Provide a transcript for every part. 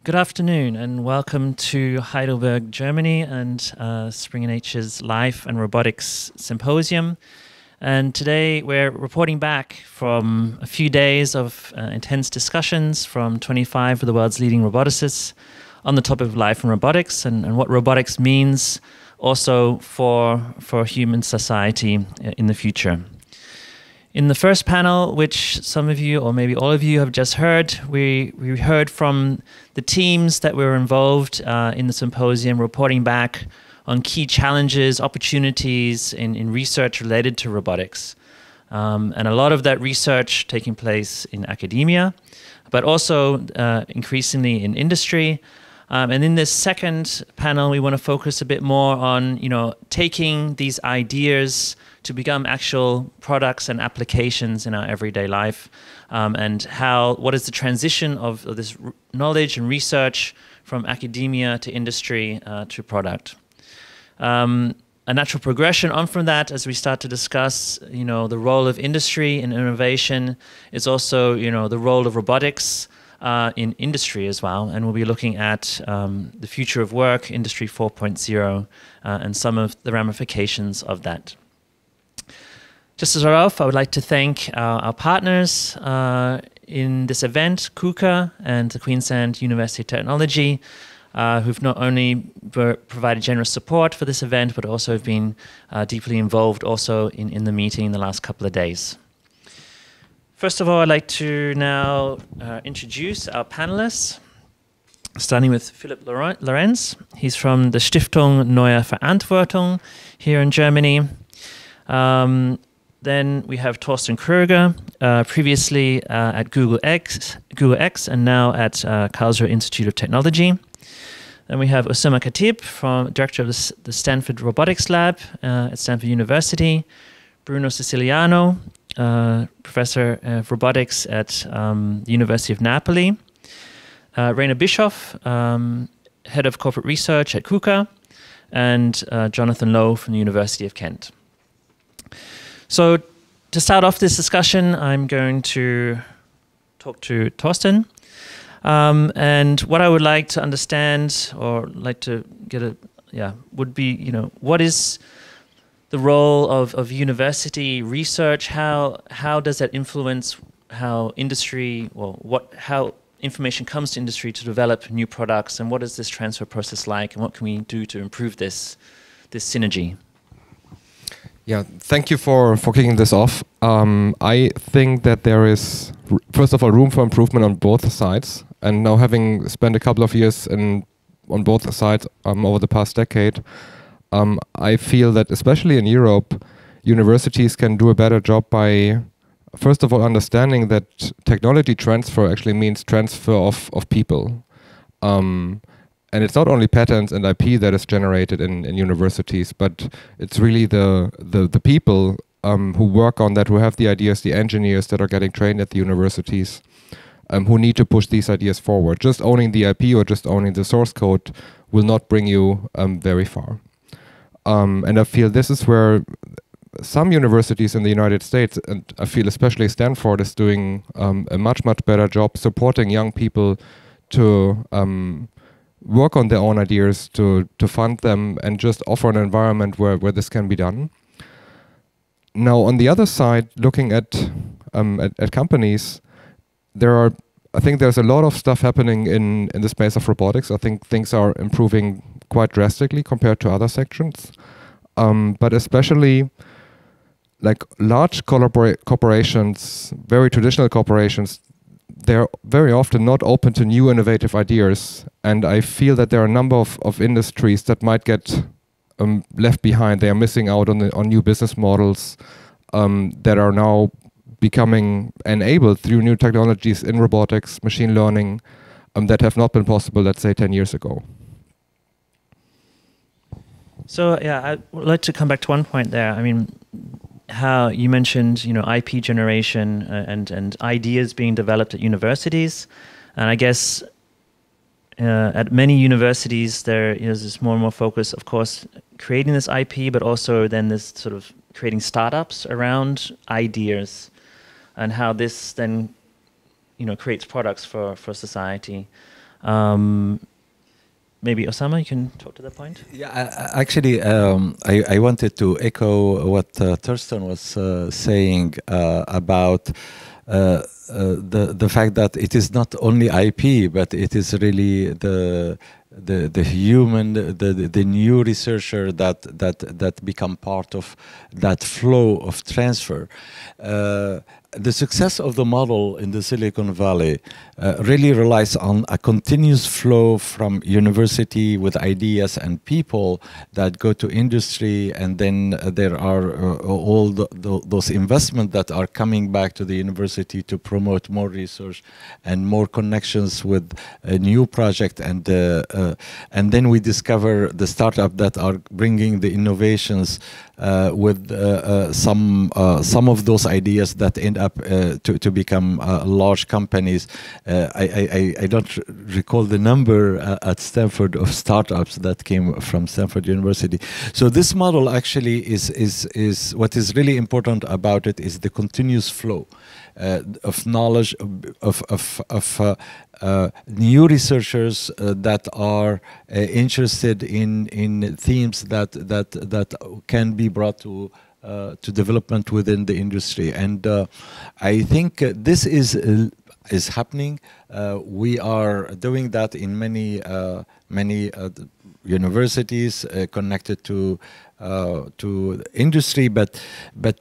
Good afternoon and welcome to Heidelberg, Germany and Springer Nature's Life and Robotics Symposium. And today we're reporting back from a few days of intense discussions from 25 of the world's leading roboticists on the topic of life and robotics and what robotics means also for human society in the future. In the first panel, which some of you or maybe all of you have just heard, we heard from the teams that were involved in the symposium reporting back on key challenges, opportunities in research related to robotics. And a lot of that research taking place in academia, but also increasingly in industry. And in this second panel, we want to focus a bit more on, taking these ideas to become actual products and applications in our everyday life, and what is the transition of this knowledge and research from academia to industry to product. A natural progression on from that, as we start to discuss, the role of industry in innovation, is also, the role of robotics in industry as well. And we'll be looking at the future of work, Industry 4.0, and some of the ramifications of that. Just as off, I would like to thank our partners in this event, Kuka and the Queensland University of Technology, who've not only provided generous support for this event, but also have been deeply involved also in the meeting in the last couple of days. First of all, I'd like to now introduce our panelists, starting with Philippe Lorenz. He's from the Stiftung Neue Verantwortung here in Germany. Then we have Torsten Kröger, previously at Google X and now at Karlsruhe Institute of Technology. Then we have Oussama Khatib, director of the Stanford Robotics Lab at Stanford University. Bruno Siciliano, professor of robotics at the University of Naples. Bischoff, head of corporate research at Kuka. And Jonathan Lowe from the University of Kent. So to start off this discussion, I'm going to talk to Torsten. And what I would like to understand or like to get would be, what is the role of university research? How does that influence how industry, how information comes to industry to develop new products, and what is this transfer process like, and what can we do to improve this synergy? Yeah, thank you for kicking this off. I think that there is, first of all, room for improvement on both sides. And now having spent a couple of years on both sides over the past decade, I feel that especially in Europe, universities can do a better job by, first of all, understanding that technology transfer actually means transfer of people. And it's not only patents and IP that is generated in universities, but it's really the people who work on that, who have the ideas, the engineers that are getting trained at the universities, who need to push these ideas forward. Just owning the IP or just owning the source code will not bring you very far. And I feel this is where some universities in the United States, and I feel especially Stanford, is doing a much better job supporting young people to work on their own ideas, to fund them, and just offer an environment where this can be done. Now, on the other side, looking at companies, I think there's a lot of stuff happening in the space of robotics. I think things are improving quite drastically compared to other sections, but especially like large corporations, very traditional corporations, they're very often not open to new innovative ideas. And I feel that there are a number of industries that might get left behind. They are missing out on new business models that are now becoming enabled through new technologies in robotics, machine learning, that have not been possible, let's say, 10 years ago. So yeah, I would like to come back to one point there. I mean, how you mentioned, IP generation and ideas being developed at universities, and I guess at many universities there is this more and more focus, of course, creating this IP, but also then this sort of creating startups around ideas, and how this then creates products for society. Maybe Oussama, you can talk to that point. Yeah, actually, I wanted to echo what Torsten was saying about the fact that it is not only IP, but it is really the human, the new researcher that become part of that flow of transfer. The success of the model in the Silicon Valley really relies on a continuous flow from university with ideas and people that go to industry, and then there are all those investments that are coming back to the university to promote more research and more connections with a new project, and then we discover the startup that are bringing the innovations with some of those ideas that end up to become large companies. I don't recall the number at Stanford of startups that came from Stanford University. So this model actually is what is really important about it is the continuous flow of knowledge of new researchers that are interested in themes that can be brought to development within the industry, and I think this is happening. We are doing that in many universities connected to industry, but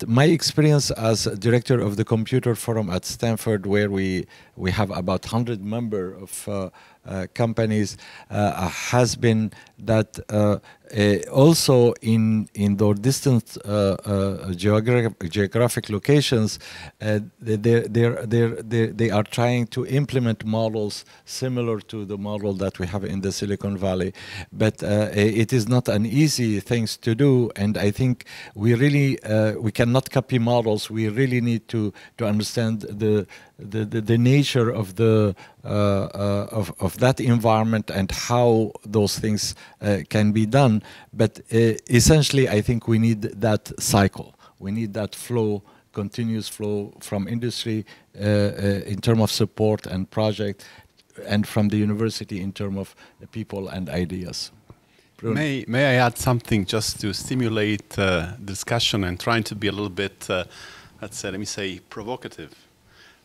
my experience as director of the Computer Forum at Stanford, where we have about 100 members of companies, has been that also in the distant geographic locations, they are trying to implement models similar to the model that we have in the Silicon Valley, but it is not an easy thing to do, and I think we really we cannot copy models. We really need to understand the nature of the of that environment and how those things can be done. But essentially, I think we need that cycle. We need that flow, continuous flow from industry in terms of support and project, and from the university in terms of people and ideas. Bruno. May I add something just to stimulate discussion and trying to be a little bit, let me say, provocative.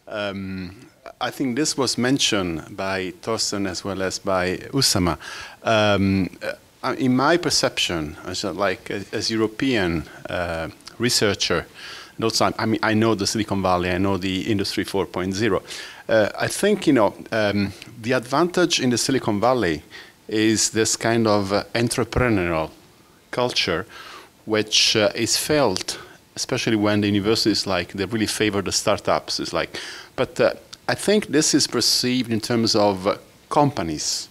I think this was mentioned by Torsten as well as by Oussama. In my perception, as European researcher, and also, I mean, I know the Silicon Valley, I know the Industry 4.0. I think, the advantage in the Silicon Valley is this kind of entrepreneurial culture, which is felt, especially when the universities they really favor the startups. It's but I think this is perceived in terms of companies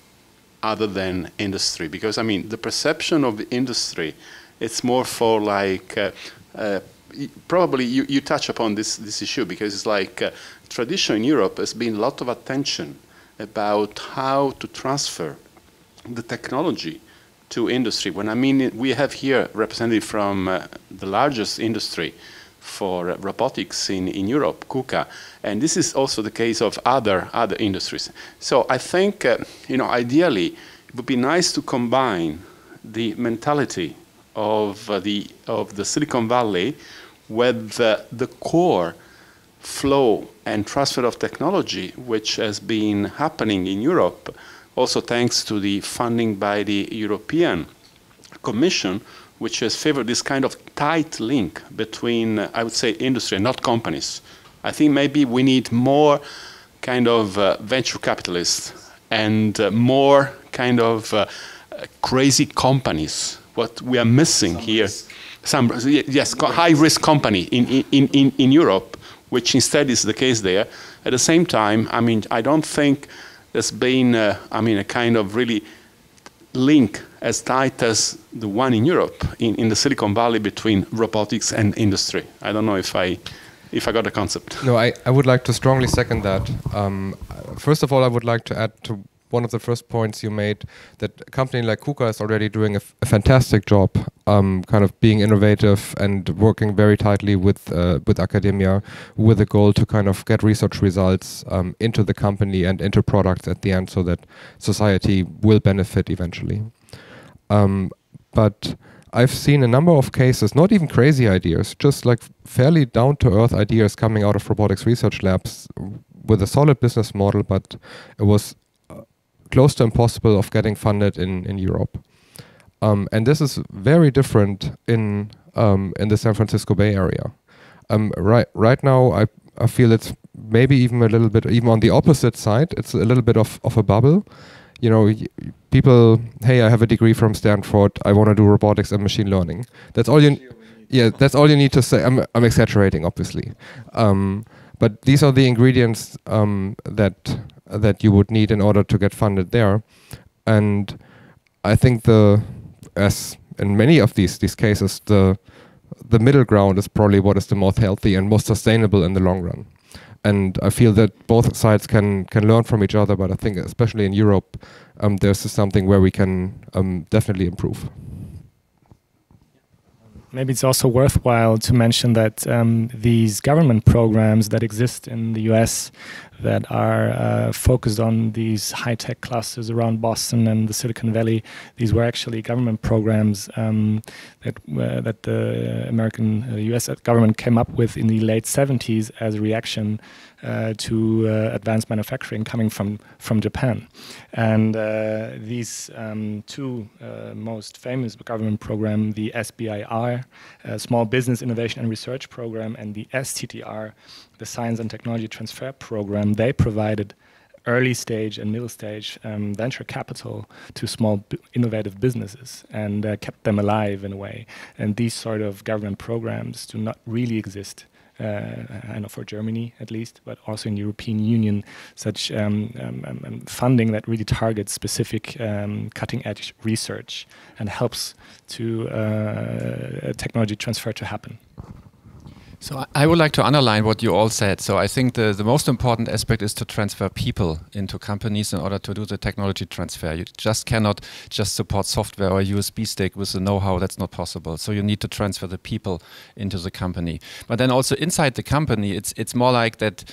other than industry, because I mean the perception of the industry, it's more for probably you touch upon this issue, because it's tradition in Europe has been a lot of attention about how to transfer the technology to industry. When I mean we have here representative from the largest industry for robotics in Europe, Kuka, and this is also the case of other industries. So I think ideally it would be nice to combine the mentality of the Silicon Valley with the core flow and transfer of technology, which has been happening in Europe, also thanks to the funding by the European Commission, which has favored this kind of tight link between, I would say, industry and not companies. I think maybe we need more kind of venture capitalists and more kind of crazy companies. What we are missing here, yes, high-risk company in Europe, which instead is the case there. At the same time, I mean, I don't think there's been, a kind of really link as tight as the one in Europe, in the Silicon Valley, between robotics and industry. I don't know if I got the concept. No, I would like to strongly second that. First of all, I would like to add to one of the first points you made, that a company like Kuka is already doing a fantastic job, kind of being innovative and working very tightly with academia, with a goal to kind of get research results into the company and into products at the end, so that society will benefit eventually. But I've seen a number of cases, not even crazy ideas, just like fairly down-to-earth ideas coming out of robotics research labs with a solid business model, but it was close to impossible of getting funded in Europe. And this is very different in the San Francisco Bay Area. Right now, I feel it's maybe even a little bit, even on the opposite side, it's a little bit of a bubble. You know, people, hey, I have a degree from Stanford, I want to do robotics and machine learning. That's all you, that's all you need to say. I'm exaggerating, obviously. But these are the ingredients that you would need in order to get funded there. And I think as in many of these cases, the middle ground is probably what is the most healthy and most sustainable in the long run. And I feel that both sides can learn from each other, but I think especially in Europe, there's something where we can definitely improve. Maybe it's also worthwhile to mention that these government programs that exist in the US that are focused on these high-tech clusters around Boston and the Silicon Valley, these were actually government programs that the US government came up with in the late 70s as a reaction to advanced manufacturing coming from Japan. And these two most famous government programs, the SBIR, Small Business Innovation and Research Program, and the STTR, the Science and Technology Transfer Program, they provided early stage and middle stage venture capital to small innovative businesses and kept them alive in a way. And these sort of government programs do not really exist, I know for Germany at least, but also in the European Union, such funding that really targets specific cutting edge research and helps to technology transfer to happen. So I would like to underline what you all said. So I think the most important aspect is to transfer people into companies in order to do the technology transfer. You just cannot just support software or USB stick with the know-how. That's not possible. So you need to transfer the people into the company. But then also inside the company, it's more like that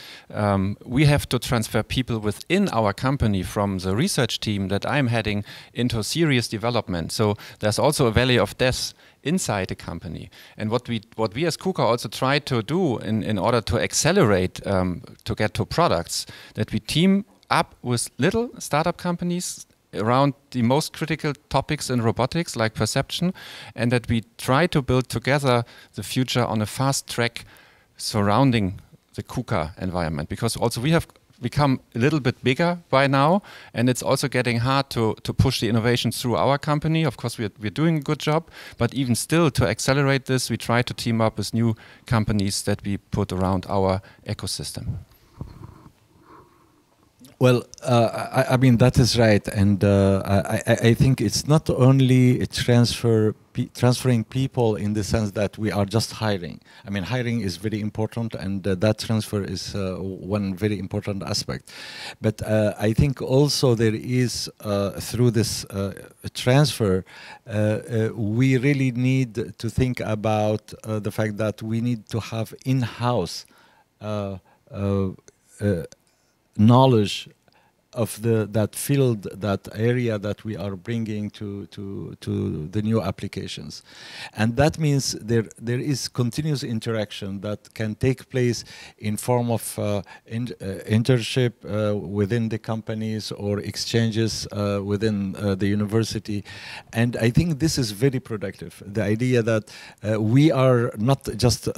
we have to transfer people within our company from the research team that I'm heading into serious development. So there's also a valley of death inside the company. And what we as Kuka also try to do in order to accelerate to get to products, that we team up with little startup companies around the most critical topics in robotics, like perception, and that we try to build together the future on a fast track surrounding the Kuka environment. Because also we have become a little bit bigger by now, and it's also getting hard to push the innovation through our company. Of course, we're doing a good job, but even still, to accelerate this, we try to team up with new companies that we put around our ecosystem. Well, I mean, that is right. And I think it's not only transferring people in the sense that we are just hiring. I mean, hiring is very important, and that transfer is one very important aspect. But I think also there is, through this transfer, we really need to think about the fact that we need to have in-house knowledge of that field, that area that we are bringing to the new applications. And that means there is continuous interaction that can take place in form of internship within the companies or exchanges within the university. And I think this is very productive. The idea that we are not just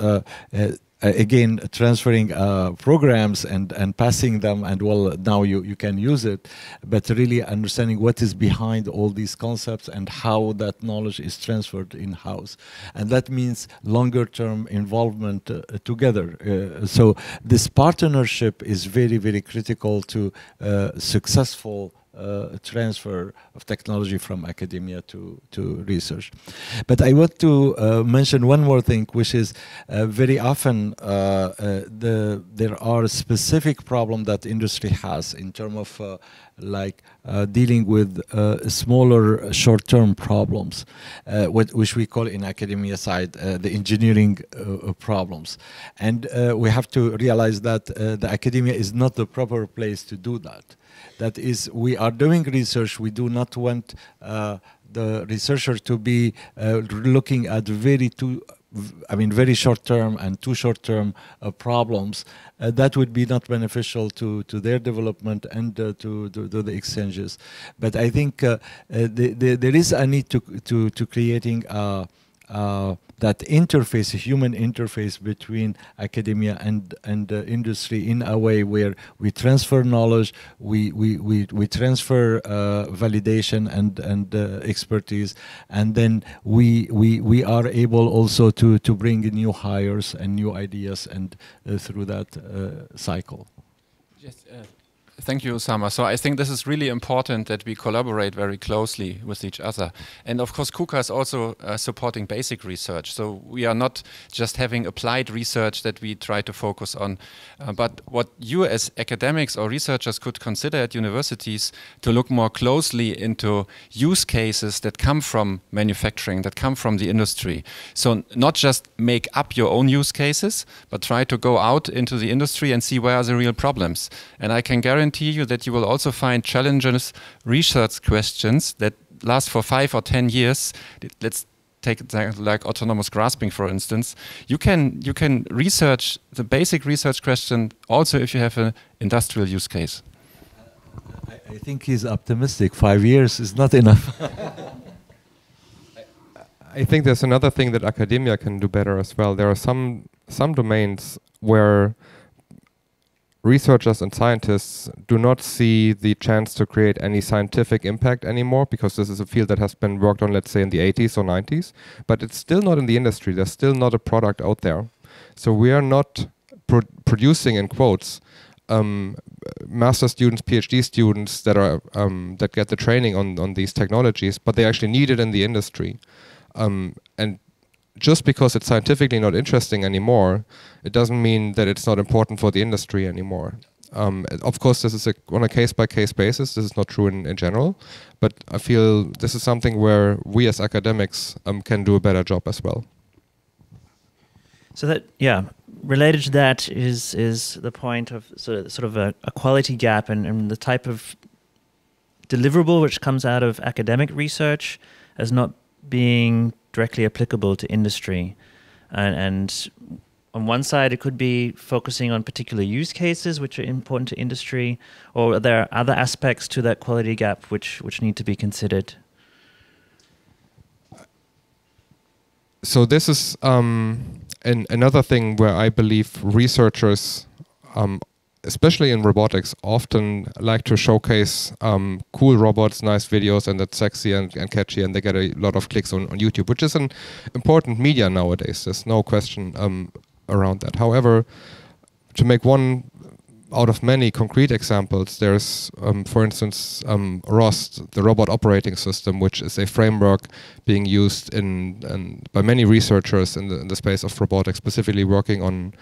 again, transferring programs and passing them, and well, now you can use it, but really understanding what is behind all these concepts and how that knowledge is transferred in-house. And that means longer-term involvement together. So this partnership is very, very critical to successful transfer of technology from academia to research. But I want to mention one more thing, which is very often there are specific problems that industry has in terms of like dealing with smaller short-term problems, which we call in academia side the engineering problems. And we have to realize that the academia is not the proper place to do that. That is, we are doing research. We do not want the researcher to be looking at very short-term and too short-term problems. That would be not beneficial to their development and to the exchanges. But I think there is a need to creating that interface, a human interface between academia and industry in a way where we transfer knowledge, we transfer validation and expertise, and then we are able also to bring new hires and new ideas and through that cycle. Yes, thank you, Oussama. So I think this is really important that we collaborate very closely with each other. And of course, Kuka is also supporting basic research. So we are not just having applied research that we try to focus on, but what you as academics or researchers could consider at universities to look more closely into use cases that come from manufacturing, that come from the industry. So not just make up your own use cases, but try to go out into the industry and see where are the real problems. And I can guarantee you that you will also find challenges, research questions that last for 5 or 10 years. Let's take like autonomous grasping, for instance. You can research the basic research question also if you have an industrial use case. I think he's optimistic. 5 years is not enough. I think there's another thing that academia can do better as well. There are some domains where researchers and scientists do not see the chance to create any scientific impact anymore, because this is a field that has been worked on, let's say, in the 80s or 90s, but it's still not in the industry. There's still not a product out there. So we are not producing, in quotes, master students, PhD students that are that get the training on these technologies, but they actually need it in the industry. And just because it's scientifically not interesting anymore, it doesn't mean that it's not important for the industry anymore. Of course, this is on a case-by-case basis. This is not true in general, but I feel this is something where we as academics can do a better job as well. So that, yeah, related to that is the point of sort of a quality gap and the type of deliverable which comes out of academic research as not being directly applicable to industry. And on one side, it could be focusing on particular use cases which are important to industry, or there are other aspects to that quality gap which need to be considered. So this is another thing where I believe researchers, especially in robotics, often like to showcase cool robots, nice videos, and that's sexy and catchy, and they get a lot of clicks on YouTube, which is an important media nowadays. There's no question around that. However, to make one out of many concrete examples, there's, for instance, ROS, the robot operating system, which is a framework being used by many researchers in the space of robotics, specifically working on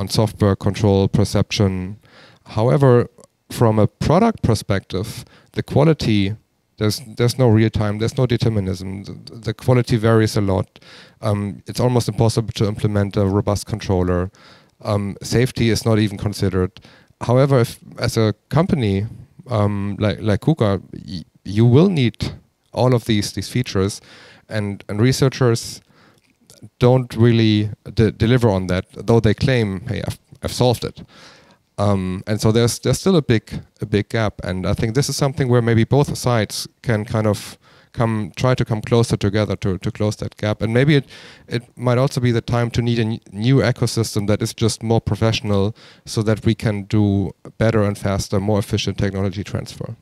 software control, perception. However, from a product perspective, the quality, there's no real time, there's no determinism. The quality varies a lot. It's almost impossible to implement a robust controller. Safety is not even considered. However, if as a company like Kuka, you will need all of these features, and researchers don't really deliver on that, though they claim, hey, I've solved it. And so there's still a big gap, and I think this is something where maybe both sides can kind of try to come closer together to close that gap. And maybe it might also be the time to need a new ecosystem that is just more professional, so that we can do better and faster, more efficient technology transfer.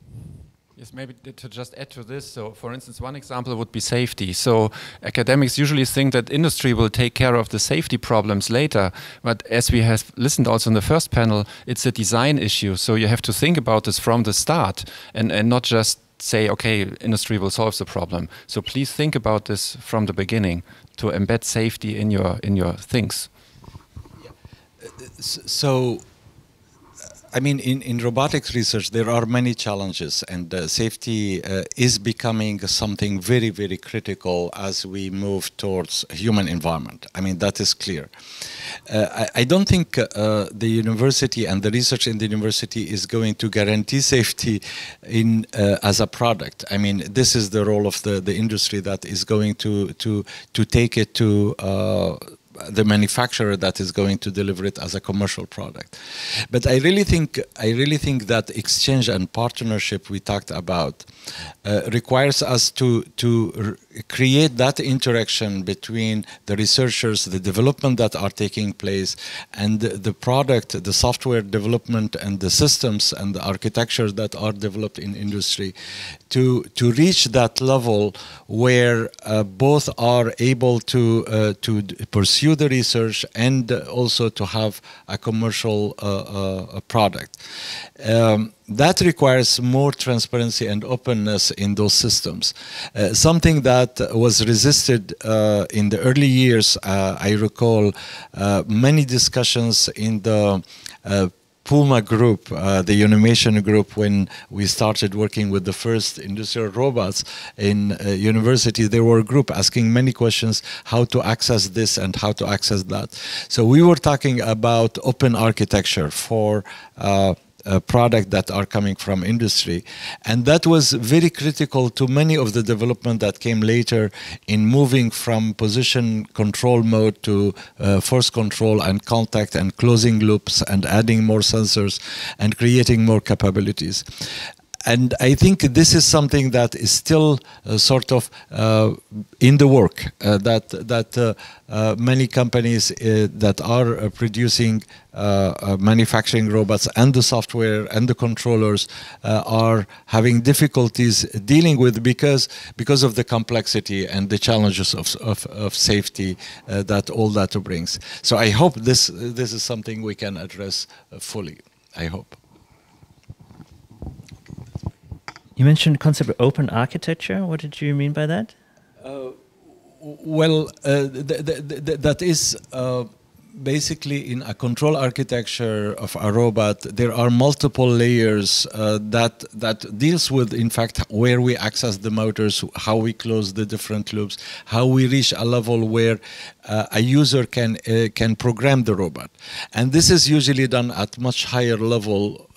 Yes, maybe to just add to this, so for instance, one example would be safety. So academics usually think that industry will take care of the safety problems later, but as we have listened also in the first panel, it's a design issue. So you have to think about this from the start and not just say, okay, industry will solve the problem. So please think about this from the beginning to embed safety in your things. So I mean, in robotics research, there are many challenges, and safety is becoming something very, very critical as we move towards human environment. I mean, that is clear. I don't think the university and the research in the university is going to guarantee safety in as a product. I mean, this is the role of the industry that is going to take it to the manufacturer that is going to deliver it as a commercial product. But I really think that exchange and partnership we talked about requires us to create that interaction between the researchers, the development that are taking place, and the product, the software development, and the systems and the architecture that are developed in industry, to reach that level where both are able to pursue the research and also to have a commercial product. That requires more transparency and openness in those systems. Something that was resisted in the early years, I recall many discussions in the Puma group, the animation group, when we started working with the first industrial robots in university. There were a group asking many questions, how to access this and how to access that. So we were talking about open architecture for product that are coming from industry, and that was very critical to many of the development that came later in moving from position control mode to force control and contact and closing loops and adding more sensors and creating more capabilities. And I think this is something that is still sort of in the work, that many companies that are producing manufacturing robots and the software and the controllers are having difficulties dealing with because of the complexity and the challenges of safety that all that brings. So I hope this is something we can address fully. I hope. You mentioned the concept of open architecture. What did you mean by that? Well, that is basically in a control architecture of a robot. There are multiple layers that deals with, in fact, where we access the motors, how we close the different loops, how we reach a level where a user can program the robot, and this is usually done at much higher level.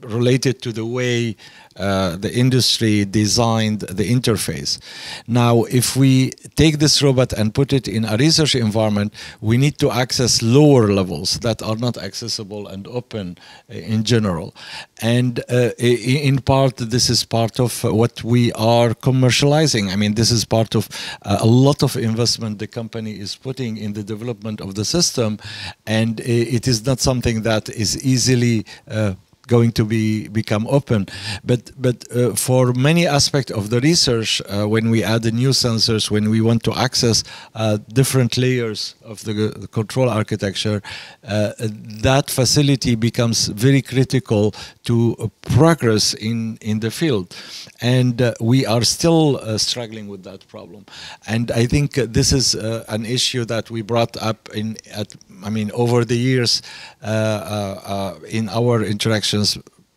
Related to the way the industry designed the interface. Now, if we take this robot and put it in a research environment, we need to access lower levels that are not accessible and open in general. And in part, this is part of what we are commercializing. I mean, this is part of a lot of investment the company is putting in the development of the system, and it is not something that is easily going to become open, but for many aspects of the research, when we add the new sensors, when we want to access different layers of the control architecture, that facility becomes very critical to progress in the field, and we are still struggling with that problem. And I think this is an issue that we brought up over the years in our interactions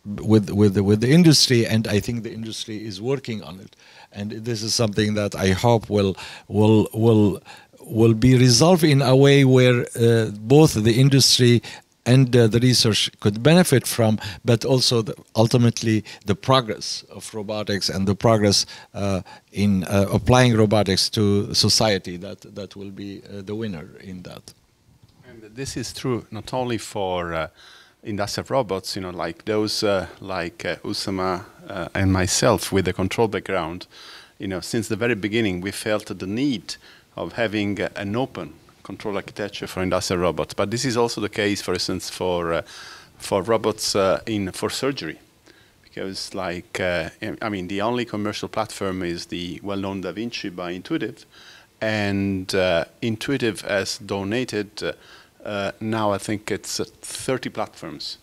with the industry, and I think the industry is working on it. And this is something that I hope will be resolved in a way where both the industry and the research could benefit from, but also ultimately the progress of robotics and the progress in applying robotics to society that will be the winner in that. And this is true not only for industrial robots, like those like Oussama and myself with a control background. Since the very beginning, we felt the need of having an open control architecture for industrial robots. But this is also the case, for instance, for robots for surgery, because the only commercial platform is the well-known Da Vinci by Intuitive, and Intuitive has donated. Now I think it's 30 platforms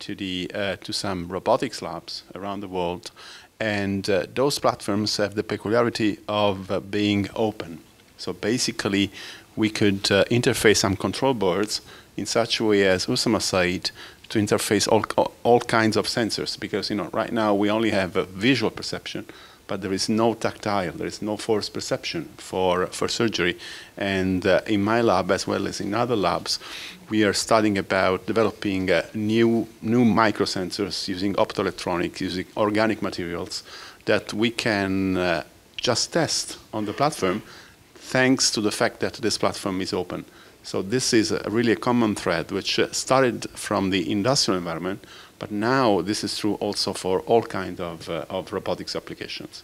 to some robotics labs around the world, and those platforms have the peculiarity of being open. So basically, we could interface some control boards in such a way, as Oussama said, to interface all kinds of sensors. Because right now we only have a visual perception, but there is no tactile, there is no force perception for surgery. And in my lab, as well as in other labs, we are studying about developing new microsensors using optoelectronics, using organic materials that we can just test on the platform, thanks to the fact that this platform is open. So this is really a common thread, which started from the industrial environment, but now this is true also for all kinds of robotics applications.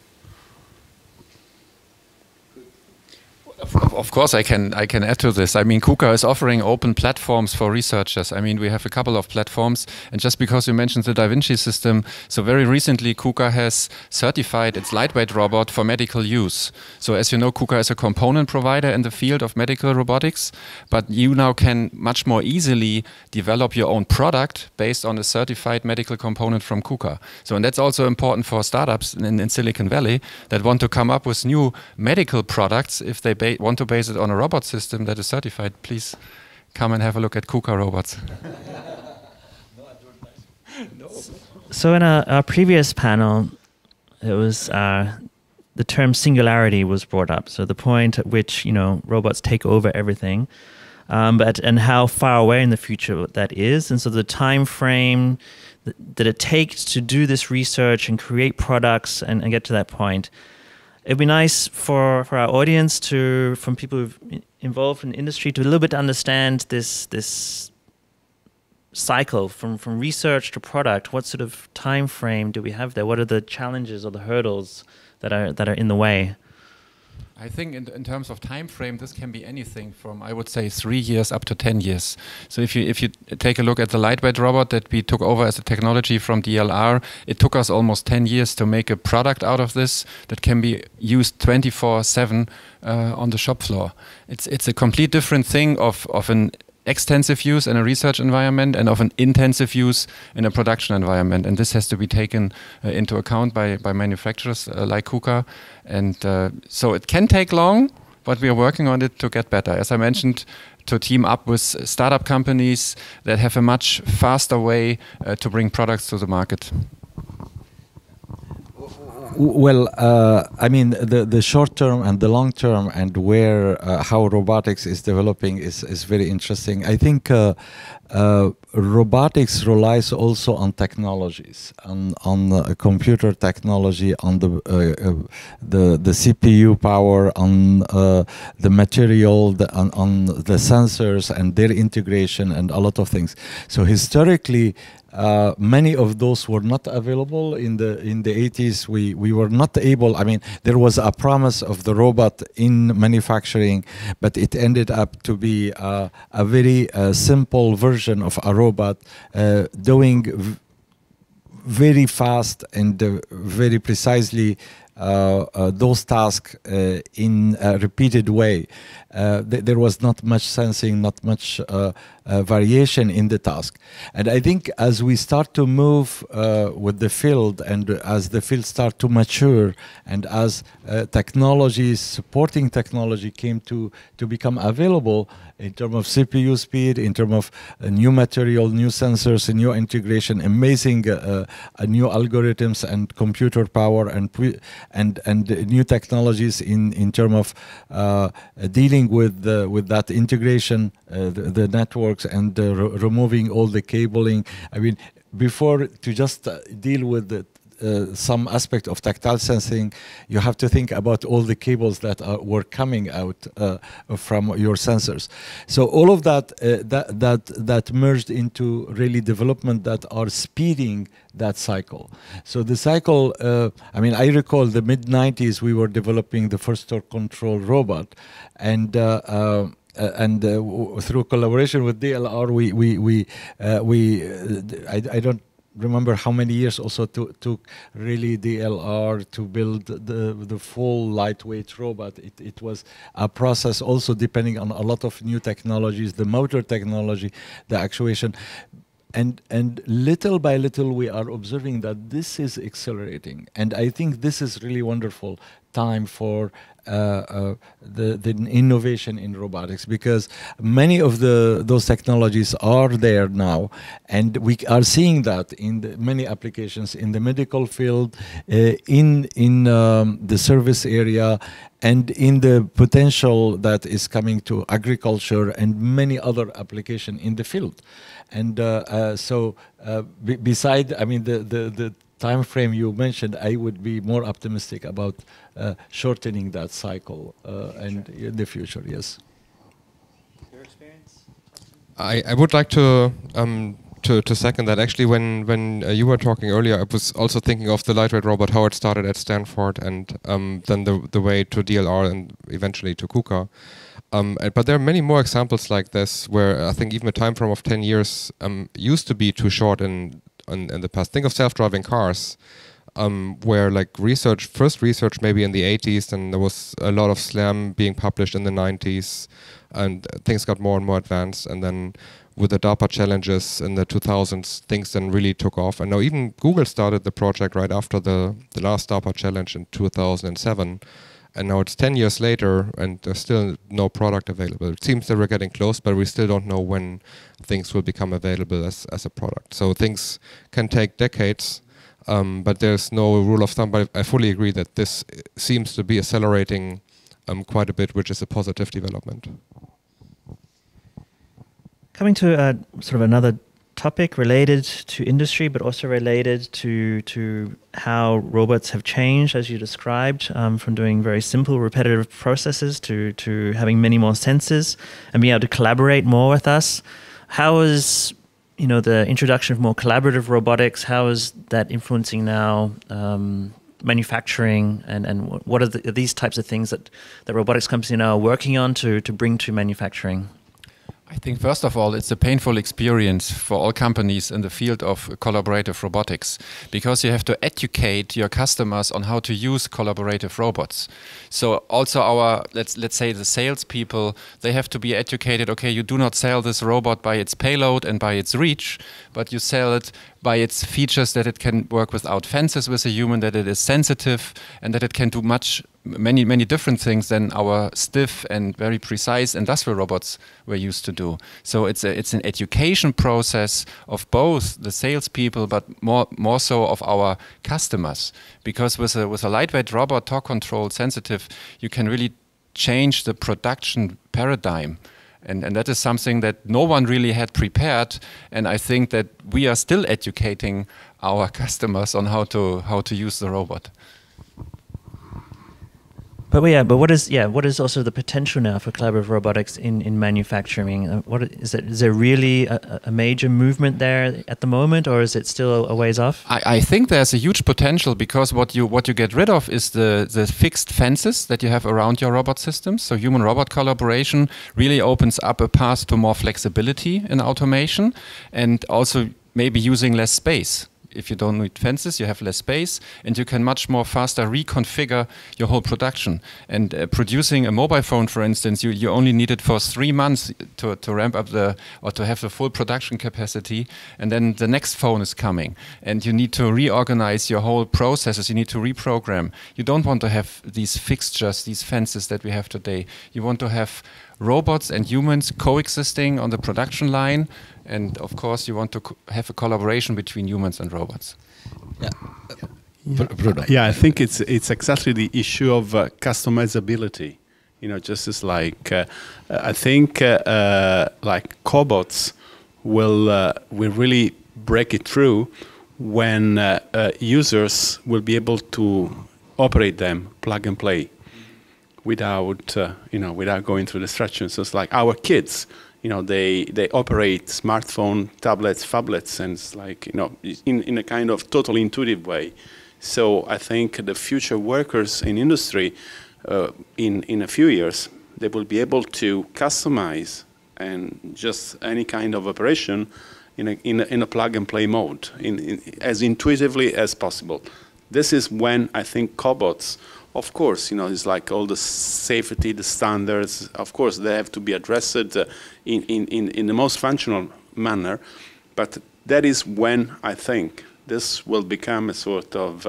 Of course, I can add to this. I mean, Kuka is offering open platforms for researchers. I mean, we have a couple of platforms, and just because you mentioned the Da Vinci system, so very recently Kuka has certified its lightweight robot for medical use. So as you know, Kuka is a component provider in the field of medical robotics, but you now can much more easily develop your own product based on a certified medical component from Kuka. So, and that's also important for startups in Silicon Valley that want to come up with new medical products. If they want to base it on a robot system that is certified, please come and have a look at Kuka robots. So in our previous panel, it was the term singularity was brought up. So the point at which robots take over everything, and how far away in the future that is, and so the time frame that it takes to do this research and create products and get to that point. It'd be nice for our audience from people who've involved in the industry, to a little bit understand this cycle from research to product. What sort of time frame do we have there? What are the challenges or the hurdles that are in the way? I think in terms of time frame, this can be anything from, I would say, 3 years up to 10 years. So if you take a look at the lightweight robot that we took over as a technology from DLR, it took us almost 10 years to make a product out of this that can be used 24/7 on the shop floor. It's a complete different thing of an extensive use in a research environment and of an intensive use in a production environment. And this has to be taken into account by manufacturers like Kuka. And so it can take long, but we are working on it to get better. As I mentioned, to team up with startup companies that have a much faster way to bring products to the market. Well, I mean, the short term and the long term, and where how robotics is developing is very interesting. I think robotics relies also on technologies, on computer technology, on the CPU power, on the material, on the sensors and their integration, and a lot of things. So historically, many of those were not available in the 80s. We were not able. I mean, there was a promise of the robot in manufacturing, but it ended up to be a very simple version of a robot doing very fast and very precisely those tasks in a repeated way. There was not much sensing, not much variation in the task. And I think as we start to move with the field, and as the field start to mature, and as technologies, supporting technology came to become available in terms of CPU speed, in terms of new material, new sensors, new integration, amazing new algorithms and computer power, and new technologies in terms of dealing with that integration, the networks, and removing all the cabling. I mean, before to just deal with some aspect of tactile sensing, you have to think about all the cables that were coming out from your sensors. So all of that that merged into really development that are speeding that cycle. So the cycle, I mean, I recall the mid-90s, we were developing the first torque control robot, and through collaboration with DLR, I don't remember how many years also took really DLR to build the full lightweight robot. It was a process also depending on a lot of new technologies, the motor technology, the actuation. And little by little we are observing that this is accelerating. And I think this is really wonderful. time for the innovation in robotics, because many of those technologies are there now, and we are seeing that in many applications in the medical field, in the service area, and in the potential that is coming to agriculture and many other applications in the field. And beside, I mean, the time frame you mentioned, I would be more optimistic about shortening that cycle and in the future. Yes. Your experience? I would like to second that. Actually, when you were talking earlier, I was also thinking of the lightweight robot, how it started at Stanford, and then the way to DLR and eventually to Kuka. But there are many more examples like this, where I think even a time frame of 10 years used to be too short in the past. Think of self-driving cars, where like first research maybe in the 80s, and there was a lot of SLAM being published in the 90s, and things got more and more advanced. And then with the DARPA challenges in the 2000s, things then really took off. And now even Google started the project right after the last DARPA challenge in 2007. And now it's 10 years later, and there's still no product available. It seems that we're getting close, but we still don't know when things will become available as a product. So things can take decades, but there's no rule of thumb. But I fully agree that this seems to be accelerating quite a bit, which is a positive development. Coming to sort of another topic related to industry, but also related to how robots have changed, as you described, from doing very simple, repetitive processes to having many more senses and being able to collaborate more with us. How is, the introduction of more collaborative robotics, how is that influencing now manufacturing, and what are these types of things that robotics companies now are working on to bring to manufacturing? I think first of all, it's a painful experience for all companies in the field of collaborative robotics, because you have to educate your customers on how to use collaborative robots. So also our, let's say the salespeople, they have to be educated. Okay, you do not sell this robot by its payload and by its reach, but you sell it by its features, that it can work without fences with a human, that it is sensitive, and that it can do many different things than our stiff and very precise industrial robots were used to do. So it's an education process of both the salespeople, but more so of our customers. Because with a lightweight robot, torque controlled, sensitive, you can really change the production paradigm. And that is something that no one really had prepared. And I think that we are still educating our customers on how to use the robot. But what is also the potential now for collaborative robotics in manufacturing? Is there really a major movement there at the moment, or is it still a ways off? I think there's a huge potential, because what you get rid of is the fixed fences that you have around your robot systems. So human-robot collaboration really opens up a path to more flexibility in automation, and also maybe using less space. If you don't need fences, you have less space, and you can much more faster reconfigure your whole production. And producing a mobile phone, for instance, you only need it for 3 months to ramp up or to have the full production capacity, and then the next phone is coming, and you need to reorganize your whole processes. You need to reprogram. You don't want to have these fixtures, these fences that we have today. You want to have robots and humans coexisting on the production line, and of course you want to have a collaboration between humans and robots. Bruno. Yeah, I think it's exactly the issue of customizability. Just as like I think like cobots will really break it through when users will be able to operate them plug and play, without without going through the instructions. So it's like our kids, they operate smartphone, tablets, phablets, and it's like in a kind of totally intuitive way. So I think the future workers in industry, in a few years, they will be able to customize and just any kind of operation in a plug and play mode, as intuitively as possible. This is when I think cobots, of course, it's like all the safety, the standards, of course, they have to be addressed in the most functional manner. But that is when I think this will become a sort of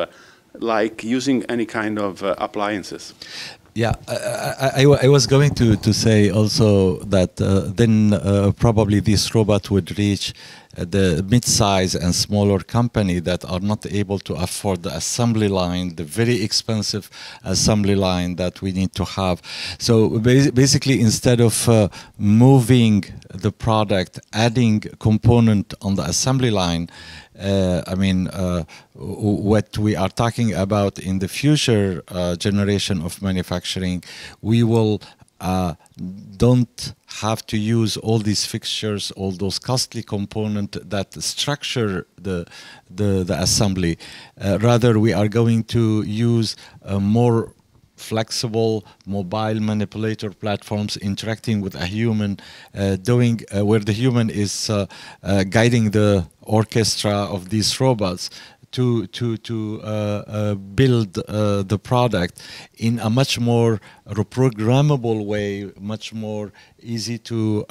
like using any kind of appliances. Yeah, I was going to say also that then probably this robot would reach the mid-size and smaller company that are not able to afford the assembly line, the very expensive assembly line that we need to have. So basically, instead of moving the product, adding component on the assembly line, what we are talking about in the future generation of manufacturing, we will don't have to use all these fixtures, all those costly components that structure the assembly. Rather, we are going to use more flexible mobile manipulator platforms interacting with a human, where the human is guiding the orchestra of these robots to build the product in a much more reprogrammable way, much more easy to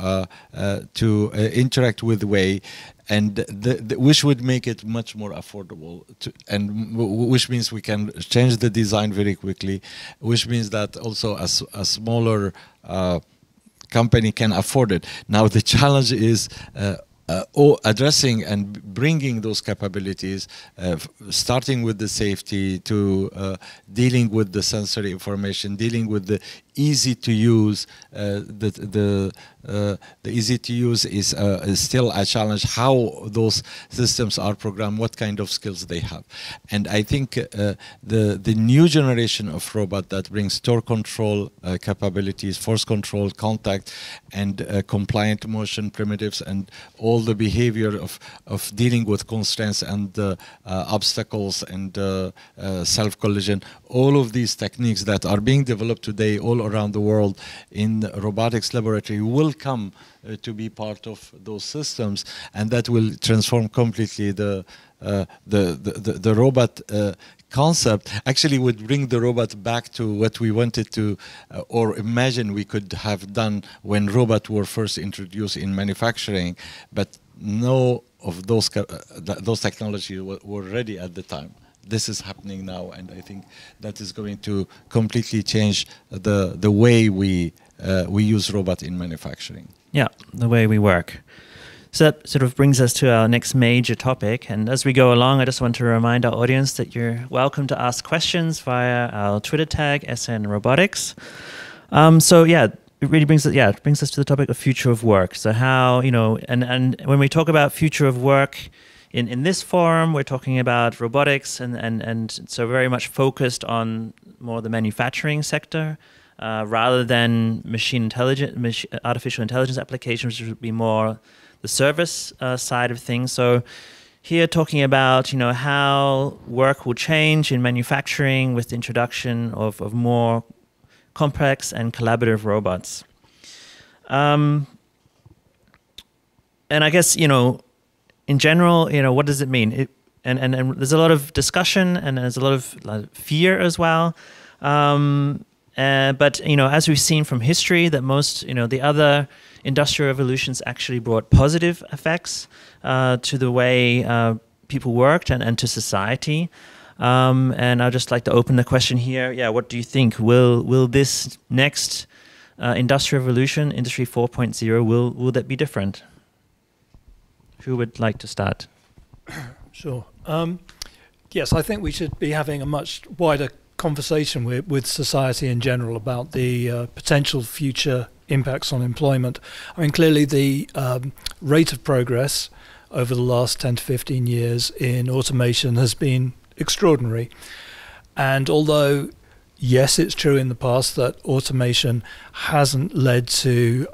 interact with way, and which would make it much more affordable, which means we can change the design very quickly, which means that also a smaller company can afford it. Now the challenge is addressing and bringing those capabilities, starting with the safety to dealing with the sensory information, dealing with the easy to use. The easy to use is still a challenge. How those systems are programmed, what kind of skills they have, and I think the new generation of robot that brings torque control capabilities, force control, contact, and compliant motion primitives, and all the behavior of dealing with constraints and obstacles and self collision. All of these techniques that are being developed today all around the world in the robotics laboratory will come to be part of those systems, and that will transform completely the robot concept. Actually would bring the robot back to what we wanted to or imagine we could have done when robots were first introduced in manufacturing, but no of those technologies were ready at the time. This is happening now, and I think that is going to completely change the way we use robot in manufacturing. Yeah, the way we work. So that sort of brings us to our next major topic. And as we go along, I just want to remind our audience that you're welcome to ask questions via our Twitter tag, SN Robotics. So yeah, it really brings us to the topic of future of work. So how, and when we talk about future of work, in this forum, we're talking about robotics and so very much focused on more the manufacturing sector rather than artificial intelligence applications, which would be more the service side of things. So here talking about how work will change in manufacturing with the introduction of more complex and collaborative robots. And I guess in general, what does it mean? And there's a lot of discussion and there's a lot of fear as well. But as we've seen from history, that most the other industrial revolutions actually brought positive effects to the way people worked and to society. And I'd just like to open the question here. Yeah, what do you think? Will this next industrial revolution, Industry 4.0, will that be different? Who would like to start? Sure. Yes, I think we should be having a much wider conversation with society in general about the potential future impacts on employment. I mean, clearly the rate of progress over the last 10 to 15 years in automation has been extraordinary. And although, yes, it's true in the past that automation hasn't led to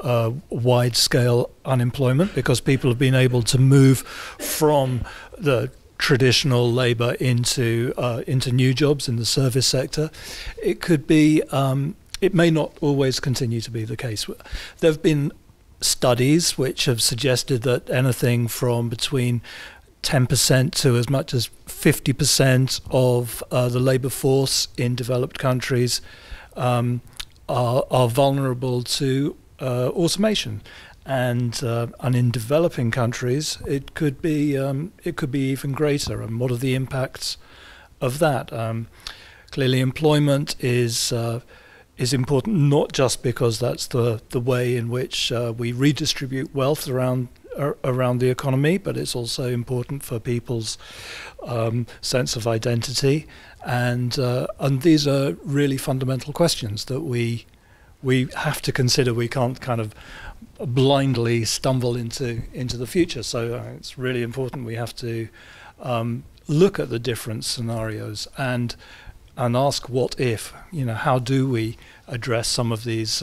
wide-scale unemployment because people have been able to move from the traditional labor into new jobs in the service sector, it could be, it may not always continue to be the case. There have been studies which have suggested that anything from between 10% to as much as 50% of the labor force in developed countries are vulnerable to automation, and in developing countries it could be even greater. And what are the impacts of that. Clearly, employment is important not just because that's the way in which we redistribute wealth around the economy, but it's also important for people's sense of identity, and these are really fundamental questions that we have to consider. We can't kind of blindly stumble into the future. So it's really important we have to look at the different scenarios and ask what if. How do we address some of these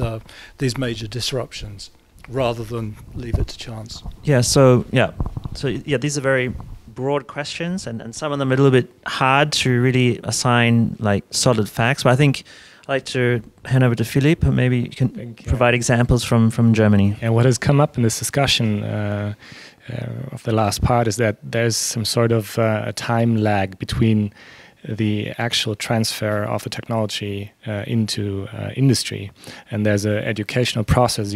major disruptions, rather than leave it to chance? So these are very broad questions, and some of them are a little bit hard to really assign like solid facts. But I think I'd like to hand over to Philippe, and maybe you can provide examples from Germany. And what has come up in this discussion of the last part is that there's some sort of a time lag between the actual transfer of the technology into industry, and there's an educational process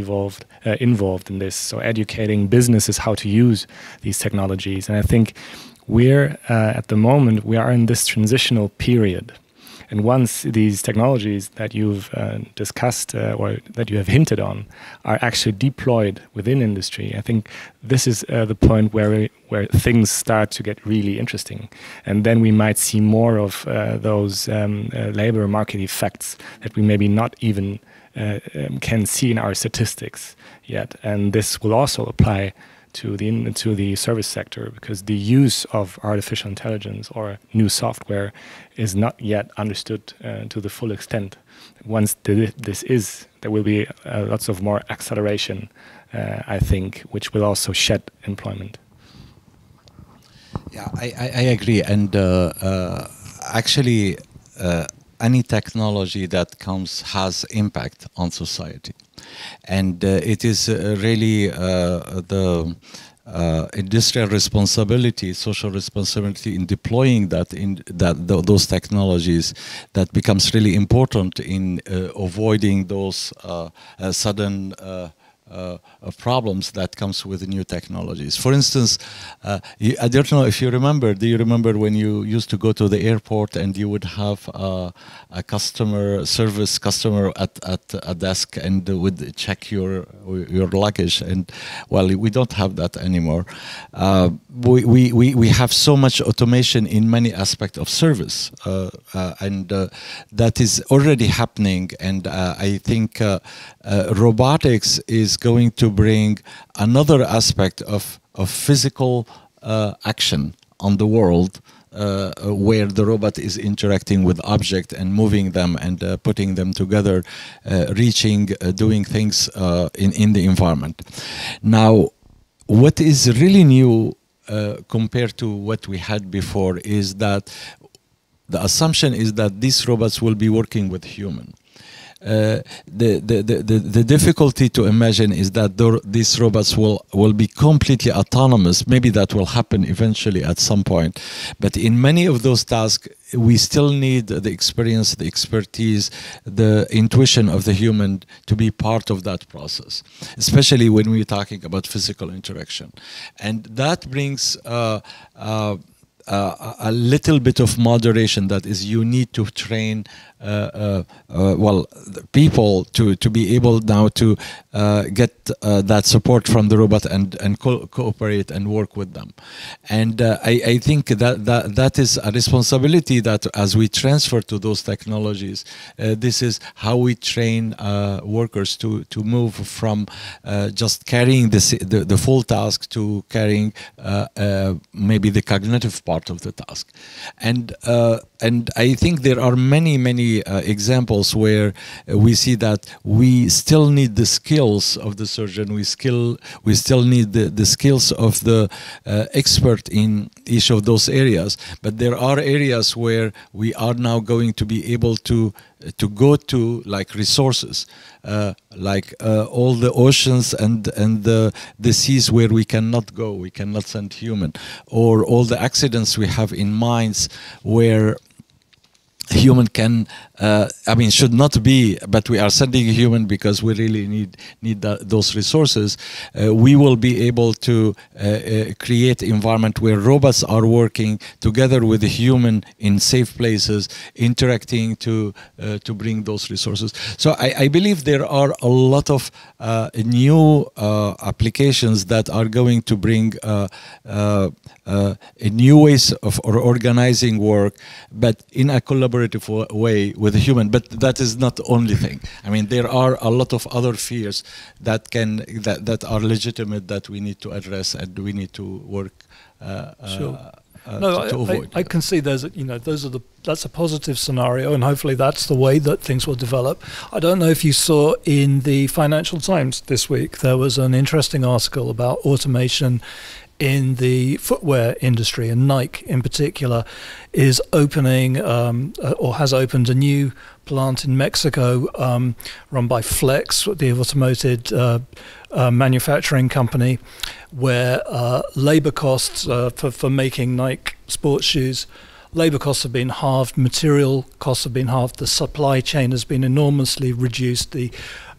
involved in this. So educating businesses how to use these technologies, and I think we're at the moment we are in this transitional period. And once these technologies that you've discussed or that you have hinted on are actually deployed within industry, I think this is the point where things start to get really interesting. And then we might see more of those labor market effects that we maybe not even can see in our statistics yet. And this will also apply to the service sector, because the use of artificial intelligence or new software is not yet understood to the full extent. Once there will be lots of more acceleration, I think, which will also shed employment. Yeah, I agree. And actually, any technology that comes has impact on society. And it is really the industrial responsibility, social responsibility in deploying those technologies that becomes really important in avoiding those sudden problems that comes with new technologies. For instance, I don't know if you remember, do you remember when you used to go to the airport and you would have a customer at a desk and would check your luggage? And well, we don't have that anymore. We have so much automation in many aspects of service, and that is already happening. And I think robotics is going to bring another aspect of physical action on the world, where the robot is interacting with object and moving them and putting them together, doing things in the environment. Now, what is really new compared to what we had before is that the assumption is that these robots will be working with human. The difficulty to imagine is that these robots will be completely autonomous. Maybe that will happen eventually at some point. But in many of those tasks, we still need the experience, the expertise, the intuition of the human to be part of that process, especially when we're talking about physical interaction. And that brings a little bit of moderation that is you need to train people to be able now to get that support from the robot and cooperate and work with them. And I think that is a responsibility that as we transfer to those technologies, this is how we train workers to move from just carrying the full task to carrying maybe the cognitive part of the task. And I think there are many examples where we see that we still need the skills of the surgeon. We still need the skills of the expert in each of those areas. But there are areas where we are now going to be able to go to, like resources, like all the oceans and the seas where we cannot go, we cannot send human, or all the accidents we have in mines where human can, I mean, should not be, but we are sending a human because we really need those resources. We will be able to create environment where robots are working together with the human in safe places, interacting to bring those resources. So I believe there are a lot of new applications that are going to bring new ways of organizing work, but in a collaborative way with a human. But that is not the only thing. I mean, there are a lot of other fears that are legitimate that we need to address and we need to work sure. to avoid. I can see that's a positive scenario, and hopefully that's the way that things will develop. I don't know if you saw in the Financial Times this week, there was an interesting article about automation in the footwear industry, and Nike in particular is opening or has opened a new plant in Mexico run by Flex, the automated manufacturing company, where labor costs for making Nike sports shoes, labor costs have been halved, material costs have been halved, the supply chain has been enormously reduced.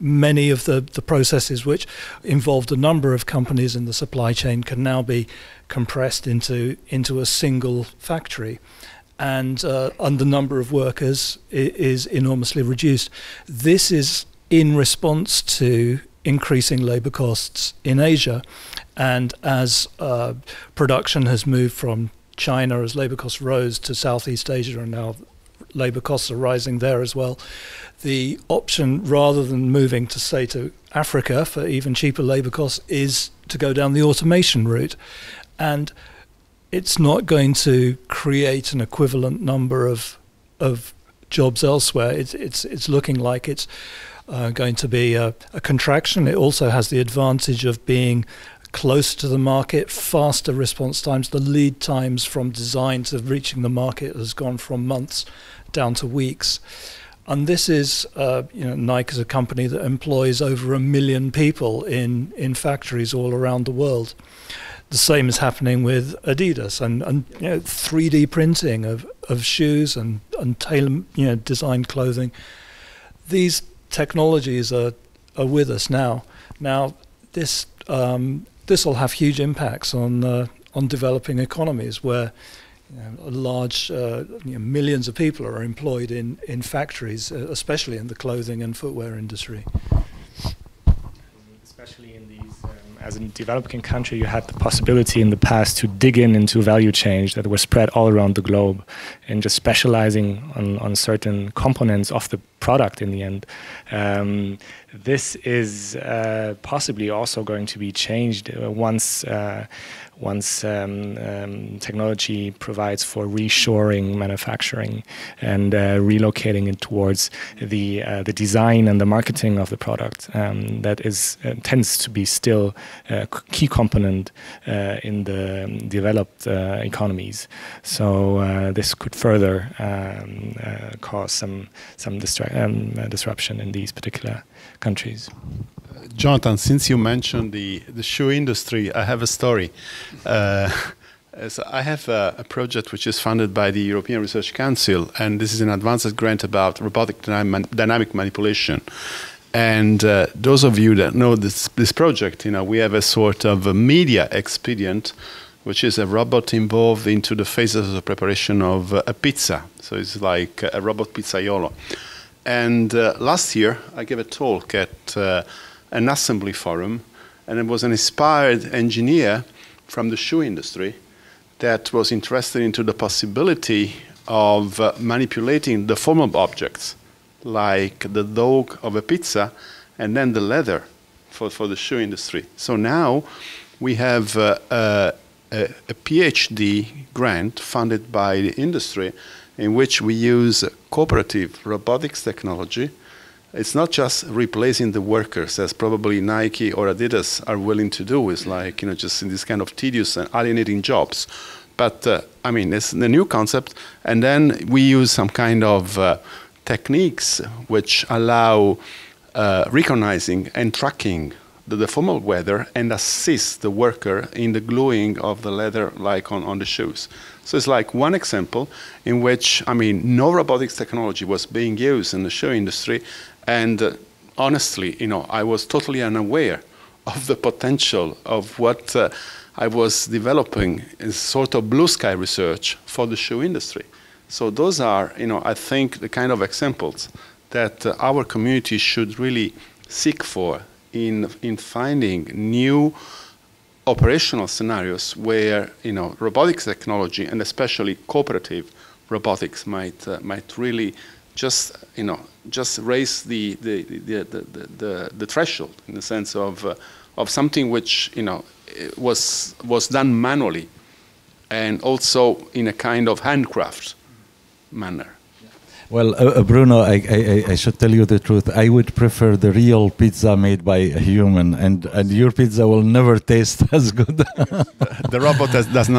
Many of the processes which involved a number of companies in the supply chain can now be compressed into a single factory, and the number of workers is enormously reduced. This is in response to increasing labor costs in Asia, and as production has moved from China, as labor costs rose, to Southeast Asia, and now labor costs are rising there as well. The option, rather than moving to, say, to Africa for even cheaper labor costs, is to go down the automation route. And it's not going to create an equivalent number of jobs elsewhere. It's looking like it's going to be a contraction. It also has the advantage of being close to the market, faster response times. The lead times from design to reaching the market has gone from months down to weeks. And this is, Nike is a company that employs over 1 million people in factories all around the world. The same is happening with Adidas and 3D printing of shoes and tailor designed clothing. These technologies are with us now. Now this will have huge impacts on developing economies where large millions of people are employed in factories, especially in the clothing and footwear industry. Especially in these, as a developing country, you had the possibility in the past to dig into value chains that were spread all around the globe, and just specializing on certain components of the product in the end. This is possibly also going to be changed once technology provides for reshoring manufacturing and relocating it towards the design and the marketing of the product. That tends to be still a key component in the developed economies. So this could further cause some disruption in these particular countries. Jonathan, since you mentioned the shoe industry, I have a story. So I have a project which is funded by the European Research Council, and this is an advanced grant about robotic dynamic manipulation. And those of you that know this project, we have a sort of a media expedient, which is a robot involved into the phases of the preparation of a pizza. So it's like a robot pizzaiolo. And last year, I gave a talk at an assembly forum, and it was an inspired engineer from the shoe industry that was interested into the possibility of manipulating the form of objects, like the dough of a pizza, and then the leather for the shoe industry. So now we have a PhD grant funded by the industry in which we use cooperative robotics technology. It's not just replacing the workers, as probably Nike or Adidas are willing to do. It's like, just in this kind of tedious and alienating jobs. But, it's the new concept. And then we use some kind of techniques which allow recognizing and tracking the deformable weather and assist the worker in the gluing of the leather, like on the shoes. So it's like one example in which, I mean, no robotics technology was being used in the shoe industry, and honestly, you know, I was totally unaware of the potential of what I was developing as sort of blue sky research for the shoe industry. So those are, you know, I think the kind of examples that our community should really seek for in finding new operational scenarios where, you know, robotics technology and especially cooperative robotics might really just, you know, just raise the threshold in the sense of something which, you know, was done manually and also in a kind of handcraft manner. Well, Bruno, I should tell you the truth. I would prefer the real pizza made by a human, and your pizza will never taste as good. The robot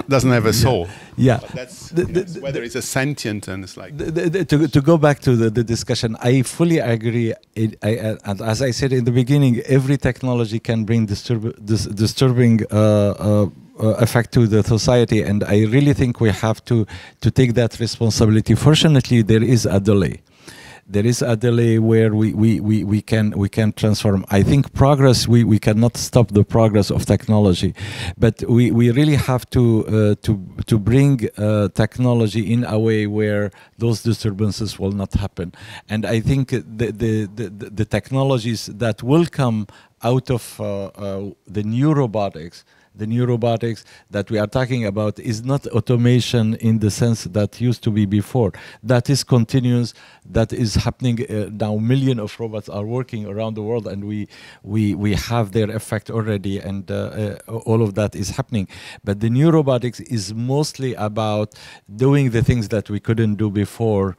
doesn't have a soul. Yeah, but that's whether it's a sentient and it's like. To go back to the discussion, I fully agree. And as I said in the beginning, every technology can bring disturbing effect to the society, and I really think we have to take that responsibility. Fortunately, there is a delay. There is a delay where we can transform. I think progress, we cannot stop the progress of technology, but we really have to bring technology in a way where those disturbances will not happen. And I think the technologies that will come out of the new robotics that we are talking about is not automation in the sense that used to be before. That is continuous. That is happening now. Millions of robots are working around the world, and we have their effect already, and all of that is happening. But the new robotics is mostly about doing the things that we couldn't do before.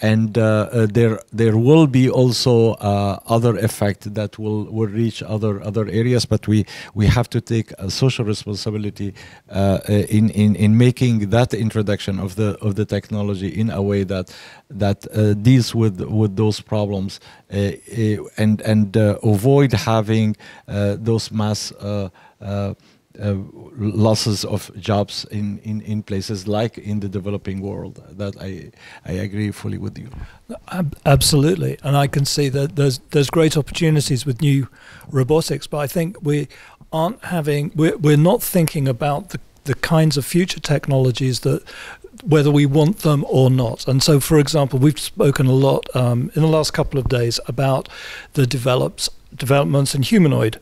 And there will be also other effect that will reach other areas, but we have to take a social responsibility in making that introduction of the technology in a way that deals with those problems and avoid having those mass losses of jobs in places like in the developing world. That I agree fully with you. Absolutely, and I can see that there's great opportunities with new robotics, but I think we're not thinking about the kinds of future technologies that whether we want them or not. And so, for example, we've spoken a lot in the last couple of days about the developments in humanoid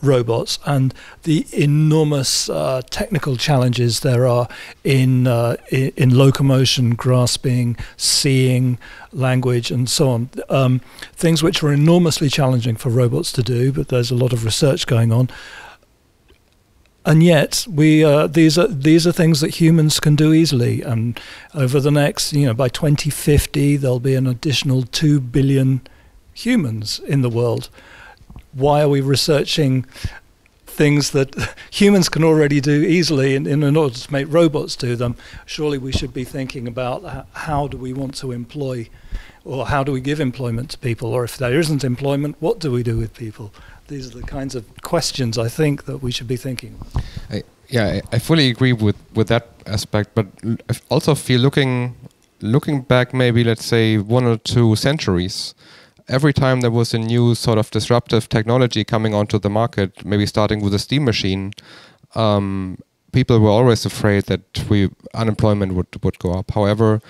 robots and the enormous technical challenges there are in locomotion, grasping, seeing, language, and so on. Things which are enormously challenging for robots to do, but there's a lot of research going on. And yet, these are things that humans can do easily. And over the next, by 2050, there'll be an additional 2 billion humans in the world. Why are we researching things that humans can already do easily in order to make robots do them? Surely we should be thinking about how do we want to employ, or how do we give employment to people? Or if there isn't employment, what do we do with people? These are the kinds of questions I think that we should be thinking. I fully agree with that aspect, but I also feel looking back maybe, let's say, 1 or 2 centuries, every time there was a new sort of disruptive technology coming onto the market, maybe starting with a steam machine, people were always afraid that unemployment would go up. However,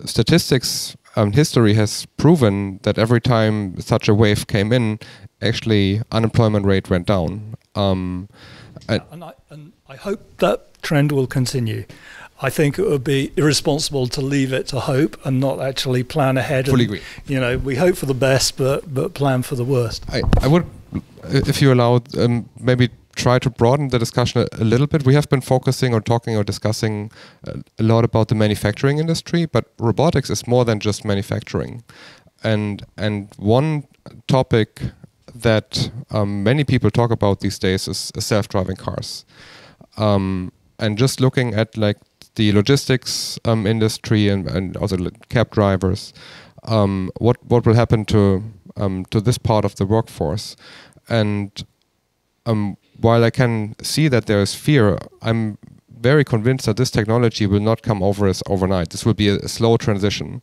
statistics history has proven that every time such a wave came in, actually unemployment rate went down. And I hope that trend will continue. I think it would be irresponsible to leave it to hope and not actually plan ahead. Fully agree. We hope for the best, but plan for the worst. I would, if you allow, maybe try to broaden the discussion a little bit. We have been focusing or talking or discussing a lot about the manufacturing industry, but robotics is more than just manufacturing. And one topic that many people talk about these days is self-driving cars. And just looking at like the logistics industry and also cab drivers, what will happen to this part of the workforce? And while I can see that there is fear, I'm very convinced that this technology will not come over us overnight. This will be a slow transition.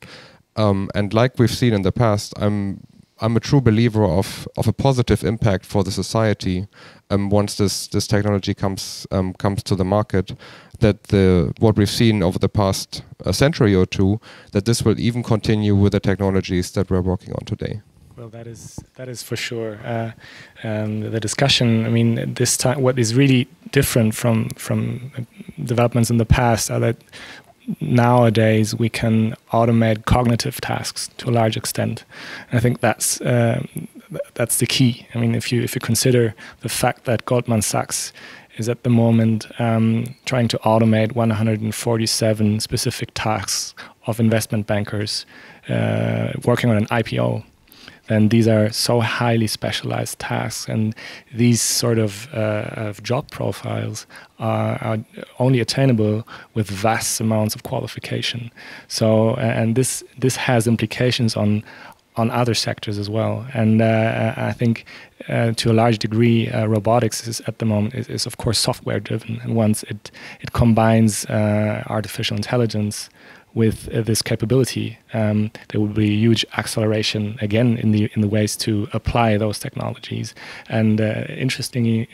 And like we've seen in the past, I'm a true believer of a positive impact for the society once this technology comes to the market. That what we've seen over the past century or two, that this will even continue with the technologies that we're working on today. Well, that is for sure. The discussion, I mean, this time, what is really different from developments in the past are that nowadays we can automate cognitive tasks to a large extent. And I think that's the key. I mean, if you consider the fact that Goldman Sachs is at the moment trying to automate 147 specific tasks of investment bankers working on an IPO. And these are so highly specialized tasks, and these sort of job profiles are only attainable with vast amounts of qualification. So, and this has implications on other sectors as well. And I think to a large degree, robotics is at the moment is of course software driven, and once it combines artificial intelligence with this capability, there will be a huge acceleration again in the ways to apply those technologies. And interestingly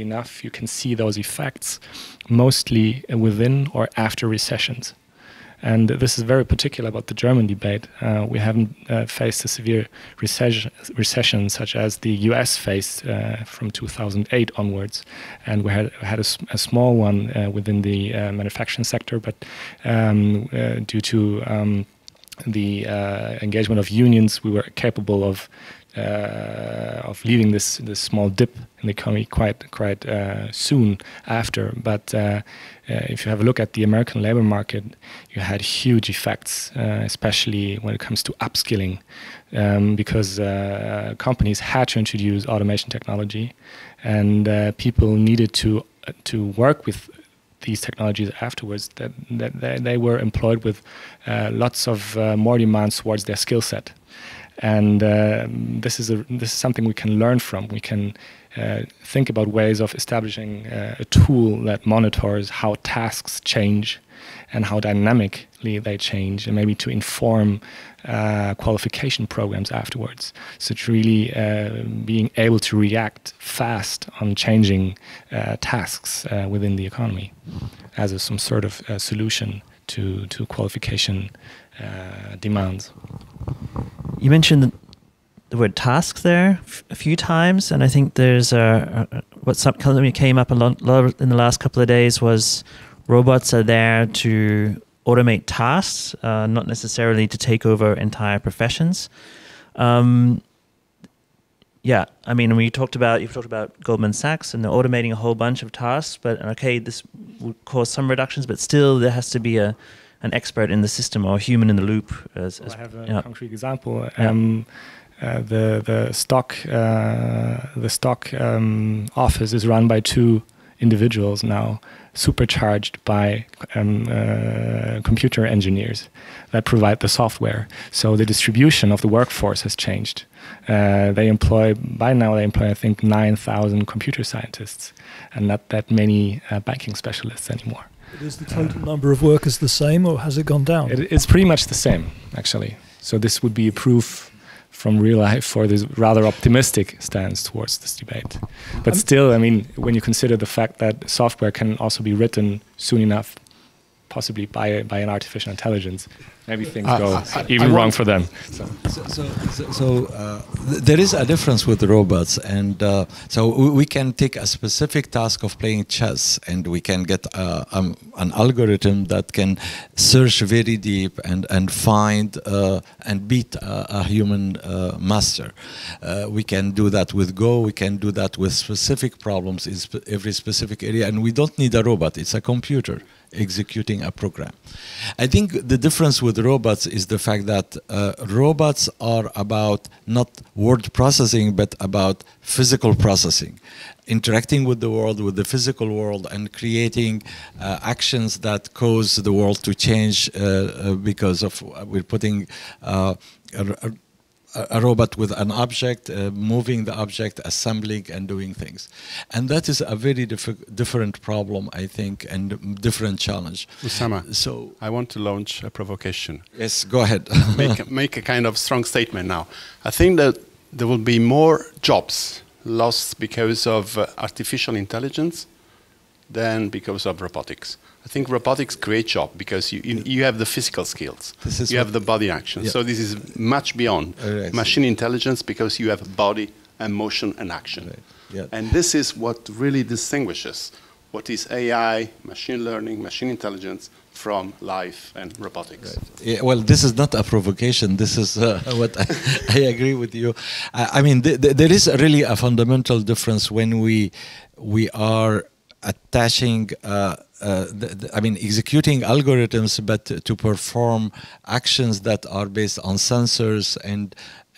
enough, you can see those effects mostly within or after recessions. And this is very particular about the German debate. We haven't faced a severe recession such as the US faced from 2008 onwards. And we had a small one within the manufacturing sector, but due to the engagement of unions, we were capable of leaving this small dip in the economy quite soon after. But if you have a look at the American labor market, you had huge effects, especially when it comes to upskilling, because companies had to introduce automation technology, and people needed to work with these technologies afterwards. That they were employed with lots of more demands towards their skill set. And this is something we can learn from. We can think about ways of establishing a tool that monitors how tasks change and how dynamically they change, and maybe to inform qualification programs afterwards. So it's really being able to react fast on changing tasks within the economy as some sort of solution to qualification demands. You mentioned the word tasks there a few times, and I think there's what something came up a lot in the last couple of days was robots are there to automate tasks, not necessarily to take over entire professions. Yeah, I mean, you've talked about Goldman Sachs and they're automating a whole bunch of tasks, but okay, this would cause some reductions, but still there has to be an expert in the system or a human in the loop. I have a concrete example. The stock office is run by two individuals now, supercharged by computer engineers that provide the software. So the distribution of the workforce has changed. They employ, I think, 9,000 computer scientists and not that many banking specialists anymore. Is the total number of workers the same, or has it gone down? It's pretty much the same, actually. So this would be a proof from real life for this rather optimistic stance towards this debate. But still, I mean, when you consider the fact that software can also be written soon enough, possibly by an artificial intelligence, maybe things go even wrong for them. So there is a difference with robots, and so we can take a specific task of playing chess, and we can get an algorithm that can search very deep and find and beat a human master. We can do that with Go. We can do that with specific problems in every specific area, and we don't need a robot. It's a computer executing a program. I think the difference with robots is the fact that robots are about not word processing, but about physical processing, interacting with the world, with the physical world, and creating actions that cause the world to change because of we're putting a robot with an object, moving the object, assembling and doing things. And that is a very different problem, I think, and different challenge. Oussama, so I want to launch a provocation. Yes, go ahead. make a kind of strong statement now. I think that there will be more jobs lost because of artificial intelligence than because of robotics. I think robotics create job because you have the physical skills, you have the body action. Yeah. So this is much beyond machine intelligence because you have body and motion and action. Right. Yeah. And this is what really distinguishes what is AI, machine learning, machine intelligence from life and robotics. Right. Yeah, well, this is not a provocation. This is what I agree with you. I mean, there is really a fundamental difference when we are attaching, executing algorithms, but to perform actions that are based on sensors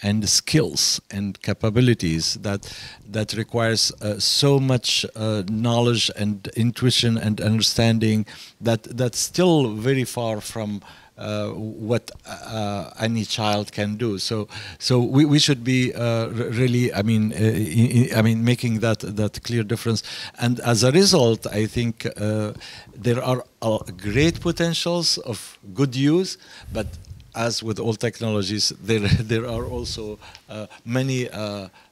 and skills and capabilities that requires so much knowledge and intuition and understanding that's still very far from what any child can do. So we should be really, making that clear difference. And as a result, I think there are great potentials of good use, but as with all technologies, there are also many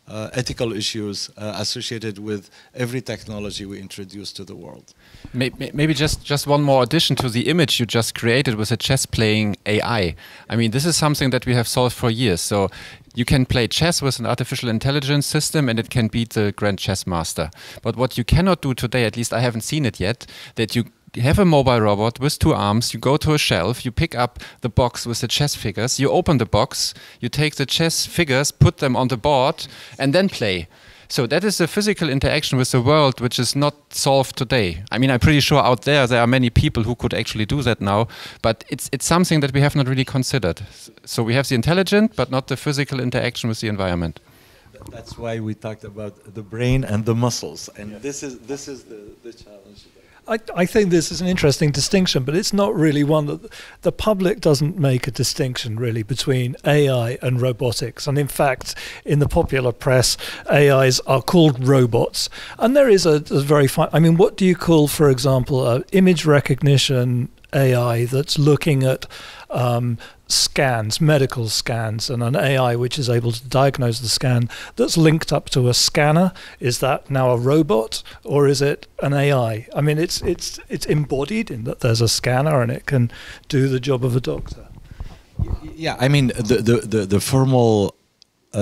ethical issues associated with every technology we introduce to the world. Maybe just one more addition to the image you just created with a chess playing AI. I mean, this is something that we have solved for years. So you can play chess with an artificial intelligence system and it can beat the grand chess master. But what you cannot do today, at least I haven't seen it yet, that you have a mobile robot with 2 arms, you go to a shelf, you pick up the box with the chess figures, you open the box, you take the chess figures, put them on the board, and then play. So that is a physical interaction with the world which is not solved today. I mean, I'm pretty sure out there are many people who could actually do that now, but it's something that we have not really considered. So we have the intelligent, but not the physical interaction with the environment. That's why we talked about the brain and the muscles, and this is the challenge. I think this is an interesting distinction, but it's not really one that the public doesn't make a distinction really between AI and robotics. And in fact, in the popular press, AIs are called robots. And there is a very fine, I mean, what do you call, for example, image recognition AI that's looking at scans, medical scans, and an AI which is able to diagnose the scan that's linked up to a scanner? Is that now a robot or is it an AI? I mean, it's embodied in that there's a scanner and it can do the job of a doctor. Yeah, I mean, the formal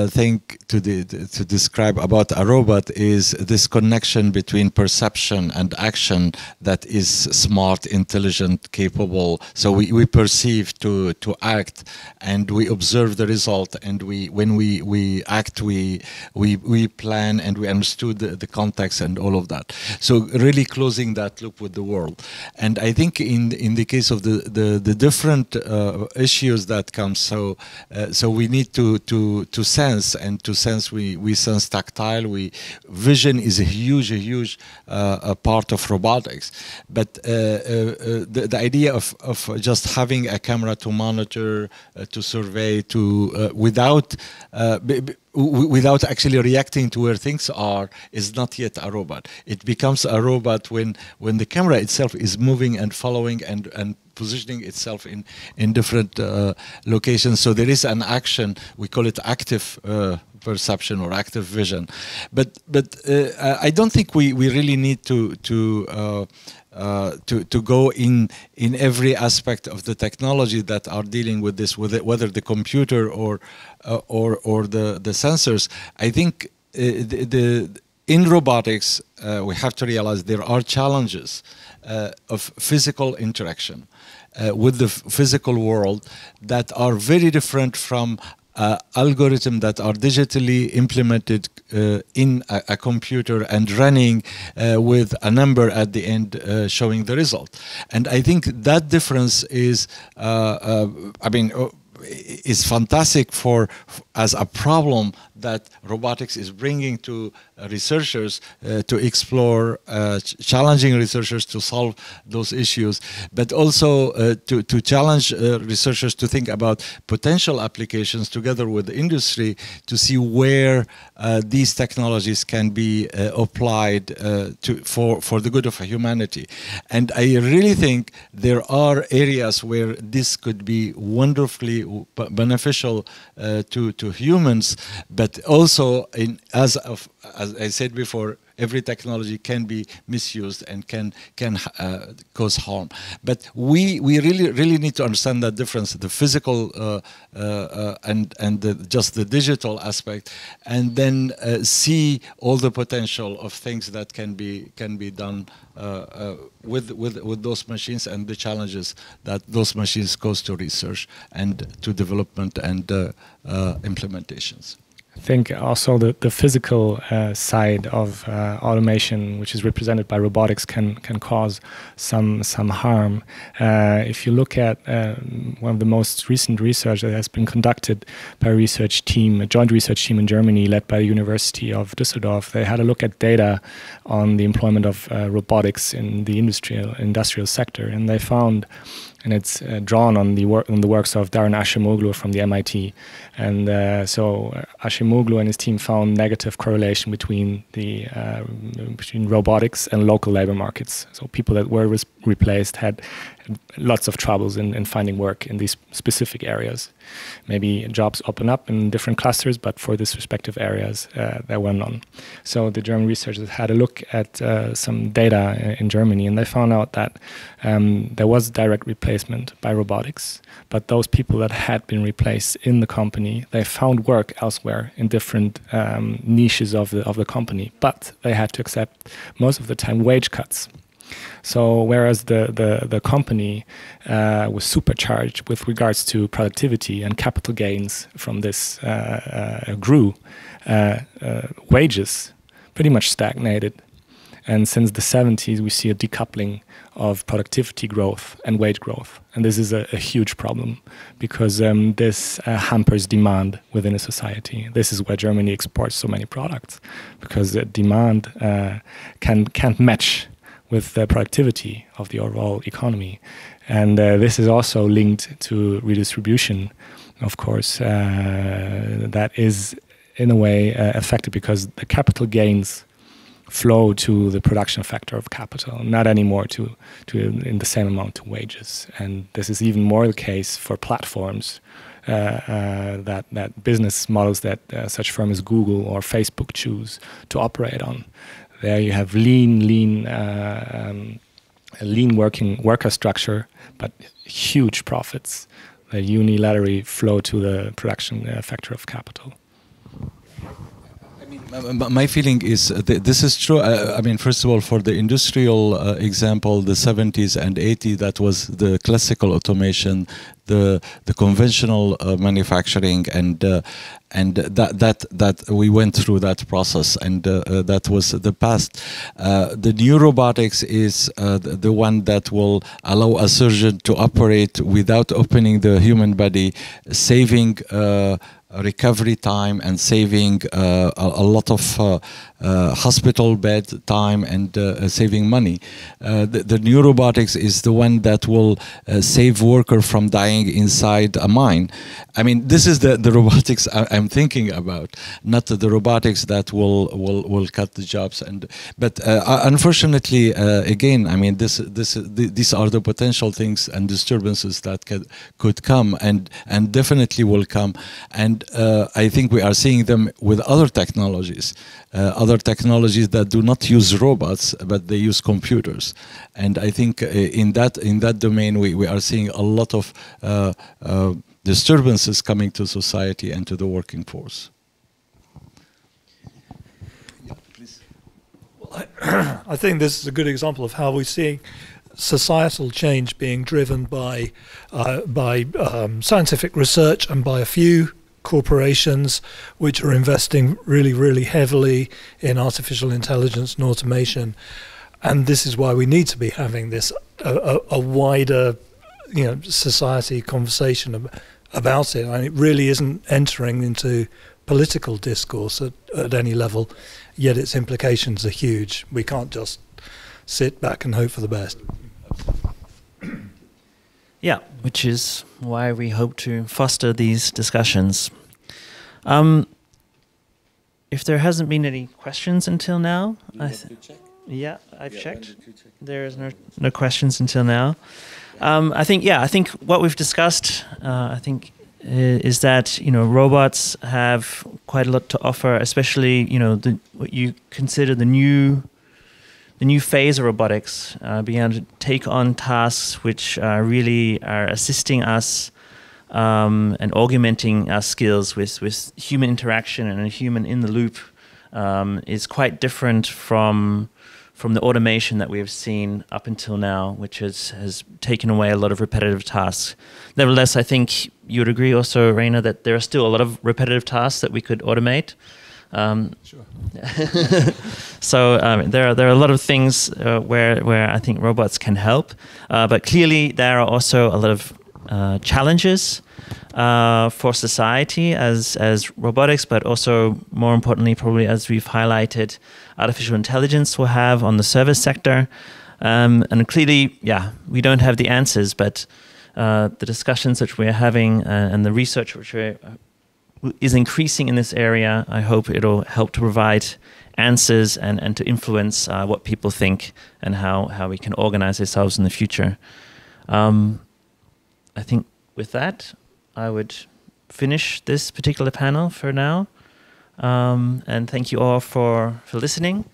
thing to describe about a robot is this connection between perception and action that is smart, intelligent, capable. So we perceive to act, and we observe the result, and when we act, we plan, and we understood the context and all of that. So really closing that loop with the world. And I think in the case of the different issues that come, so we need to sense, and to sense we sense tactile. Vision is a huge part of robotics, but the idea of just having a camera to monitor, to survey, without actually reacting to where things are is not yet a robot. It becomes a robot when the camera itself is moving and following and positioning itself in different locations. So there is an action. We call it active perception or active vision. But I don't think we really need to go in every aspect of the technology that are dealing with this, whether the computer or the sensors. I think in robotics we have to realize there are challenges of physical interaction with the physical world that are very different from algorithms that are digitally implemented in a computer and running with a number at the end showing the result. And I think that difference is, is fantastic as a problem that robotics is bringing to researchers to explore, challenging researchers to solve those issues, but also to challenge researchers to think about potential applications together with the industry to see where these technologies can be applied for the good of humanity. And I really think there are areas where this could be wonderfully beneficial to humans, but also as I said before, every technology can be misused and can cause harm. But we really need to understand that difference, the physical and just the digital aspect, and then see all the potential of things that can be done with those machines and the challenges that those machines cause to research and to development and implementations. I think also the physical side of automation, which is represented by robotics, can cause some harm. If you look at one of the most recent research that has been conducted by a joint research team in Germany led by the University of Düsseldorf, they had a look at data on the employment of robotics in the industrial sector, and they found, and it's drawn on the works of Darren Ashimoglu from the MIT. And so Ashimoglu and his team found negative correlation between robotics and local labor markets. So people that were replaced had lots of troubles in finding work in these specific areas. Maybe jobs open up in different clusters, but for these respective areas, there were none. So the German researchers had a look at some data in Germany, and they found out that there was direct replacement by robotics, but those people that had been replaced in the company, they found work elsewhere in different niches of the company, but they had to accept most of the time wage cuts. So whereas the company was supercharged with regards to productivity and capital gains from this grew, wages pretty much stagnated. And since the 70s, we see a decoupling of productivity growth and wage growth. And this is a huge problem because this hampers demand within a society. This is why Germany exports so many products, because demand can't match with the productivity of the overall economy. And this is also linked to redistribution, of course, that is in a way affected because the capital gains flow to the production factor of capital, not anymore to in the same amount to wages. And this is even more the case for platforms, that business models that such firms as Google or Facebook choose to operate on. There you have lean worker structure, but huge profits that unilaterally flow to the production factor of capital. My feeling is this is true. I mean, first of all, for the industrial example, the 70s and 80s, that was the classical automation, the conventional manufacturing, and that we went through that process, and that was the past. The new robotics is the one that will allow a surgeon to operate without opening the human body, saving recovery time and saving a lot of hospital bed time and saving money. The new robotics is the one that will save worker from dying inside a mine. I mean, this is the robotics I'm thinking about, not the robotics that will cut the jobs. But unfortunately, again, I mean, these are the potential things and disturbances that could come and definitely will come. And I think we are seeing them with other technologies that do not use robots, but they use computers. And I think in that domain, we are seeing a lot of disturbances coming to society and to the working force. Yeah, please. Well, I think this is a good example of how we're seeing societal change being driven by scientific research and by a few corporations which are investing really, really heavily in artificial intelligence and automation. And this is why we need to be having this a wider, society conversation about it. And it really isn't entering into political discourse at any level, yet its implications are huge. We can't just sit back and hope for the best. Yeah, which is why we hope to foster these discussions. If there hasn't been any questions until now, yeah, I've checked. There is no questions until now. I think what we've discussed, is that robots have quite a lot to offer, especially what you consider the new phase of robotics, being able to take on tasks which really are assisting us and augmenting our skills with human interaction and a human in the loop is quite different from the automation that we have seen up until now, which has taken away a lot of repetitive tasks. Nevertheless, I think you would agree also, Rainer, that there are still a lot of repetitive tasks that we could automate. Sure. So there are a lot of things where I think robots can help, but clearly there are also a lot of challenges for society as robotics, but also more importantly, probably as we've highlighted, artificial intelligence will have on the service sector. And clearly, we don't have the answers, but the discussions which we're having and the research which is increasing in this area, I hope it'll help to provide answers and to influence what people think and how we can organize ourselves in the future. I think with that, I would finish this particular panel for now. And thank you all for listening.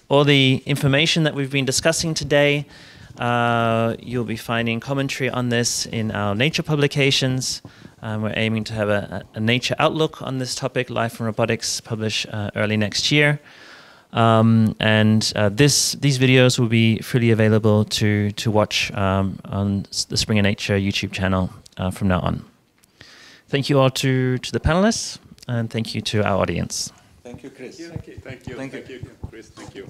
All the information that we've been discussing today, you'll be finding commentary on this in our Nature publications. We're aiming to have a Nature outlook on this topic, Life and Robotics, published early next year. These videos will be freely available to watch on the Springer Nature YouTube channel from now on. Thank you all to the panelists, and thank you to our audience. Thank you, Chris. Thank you, Chris. Thank you.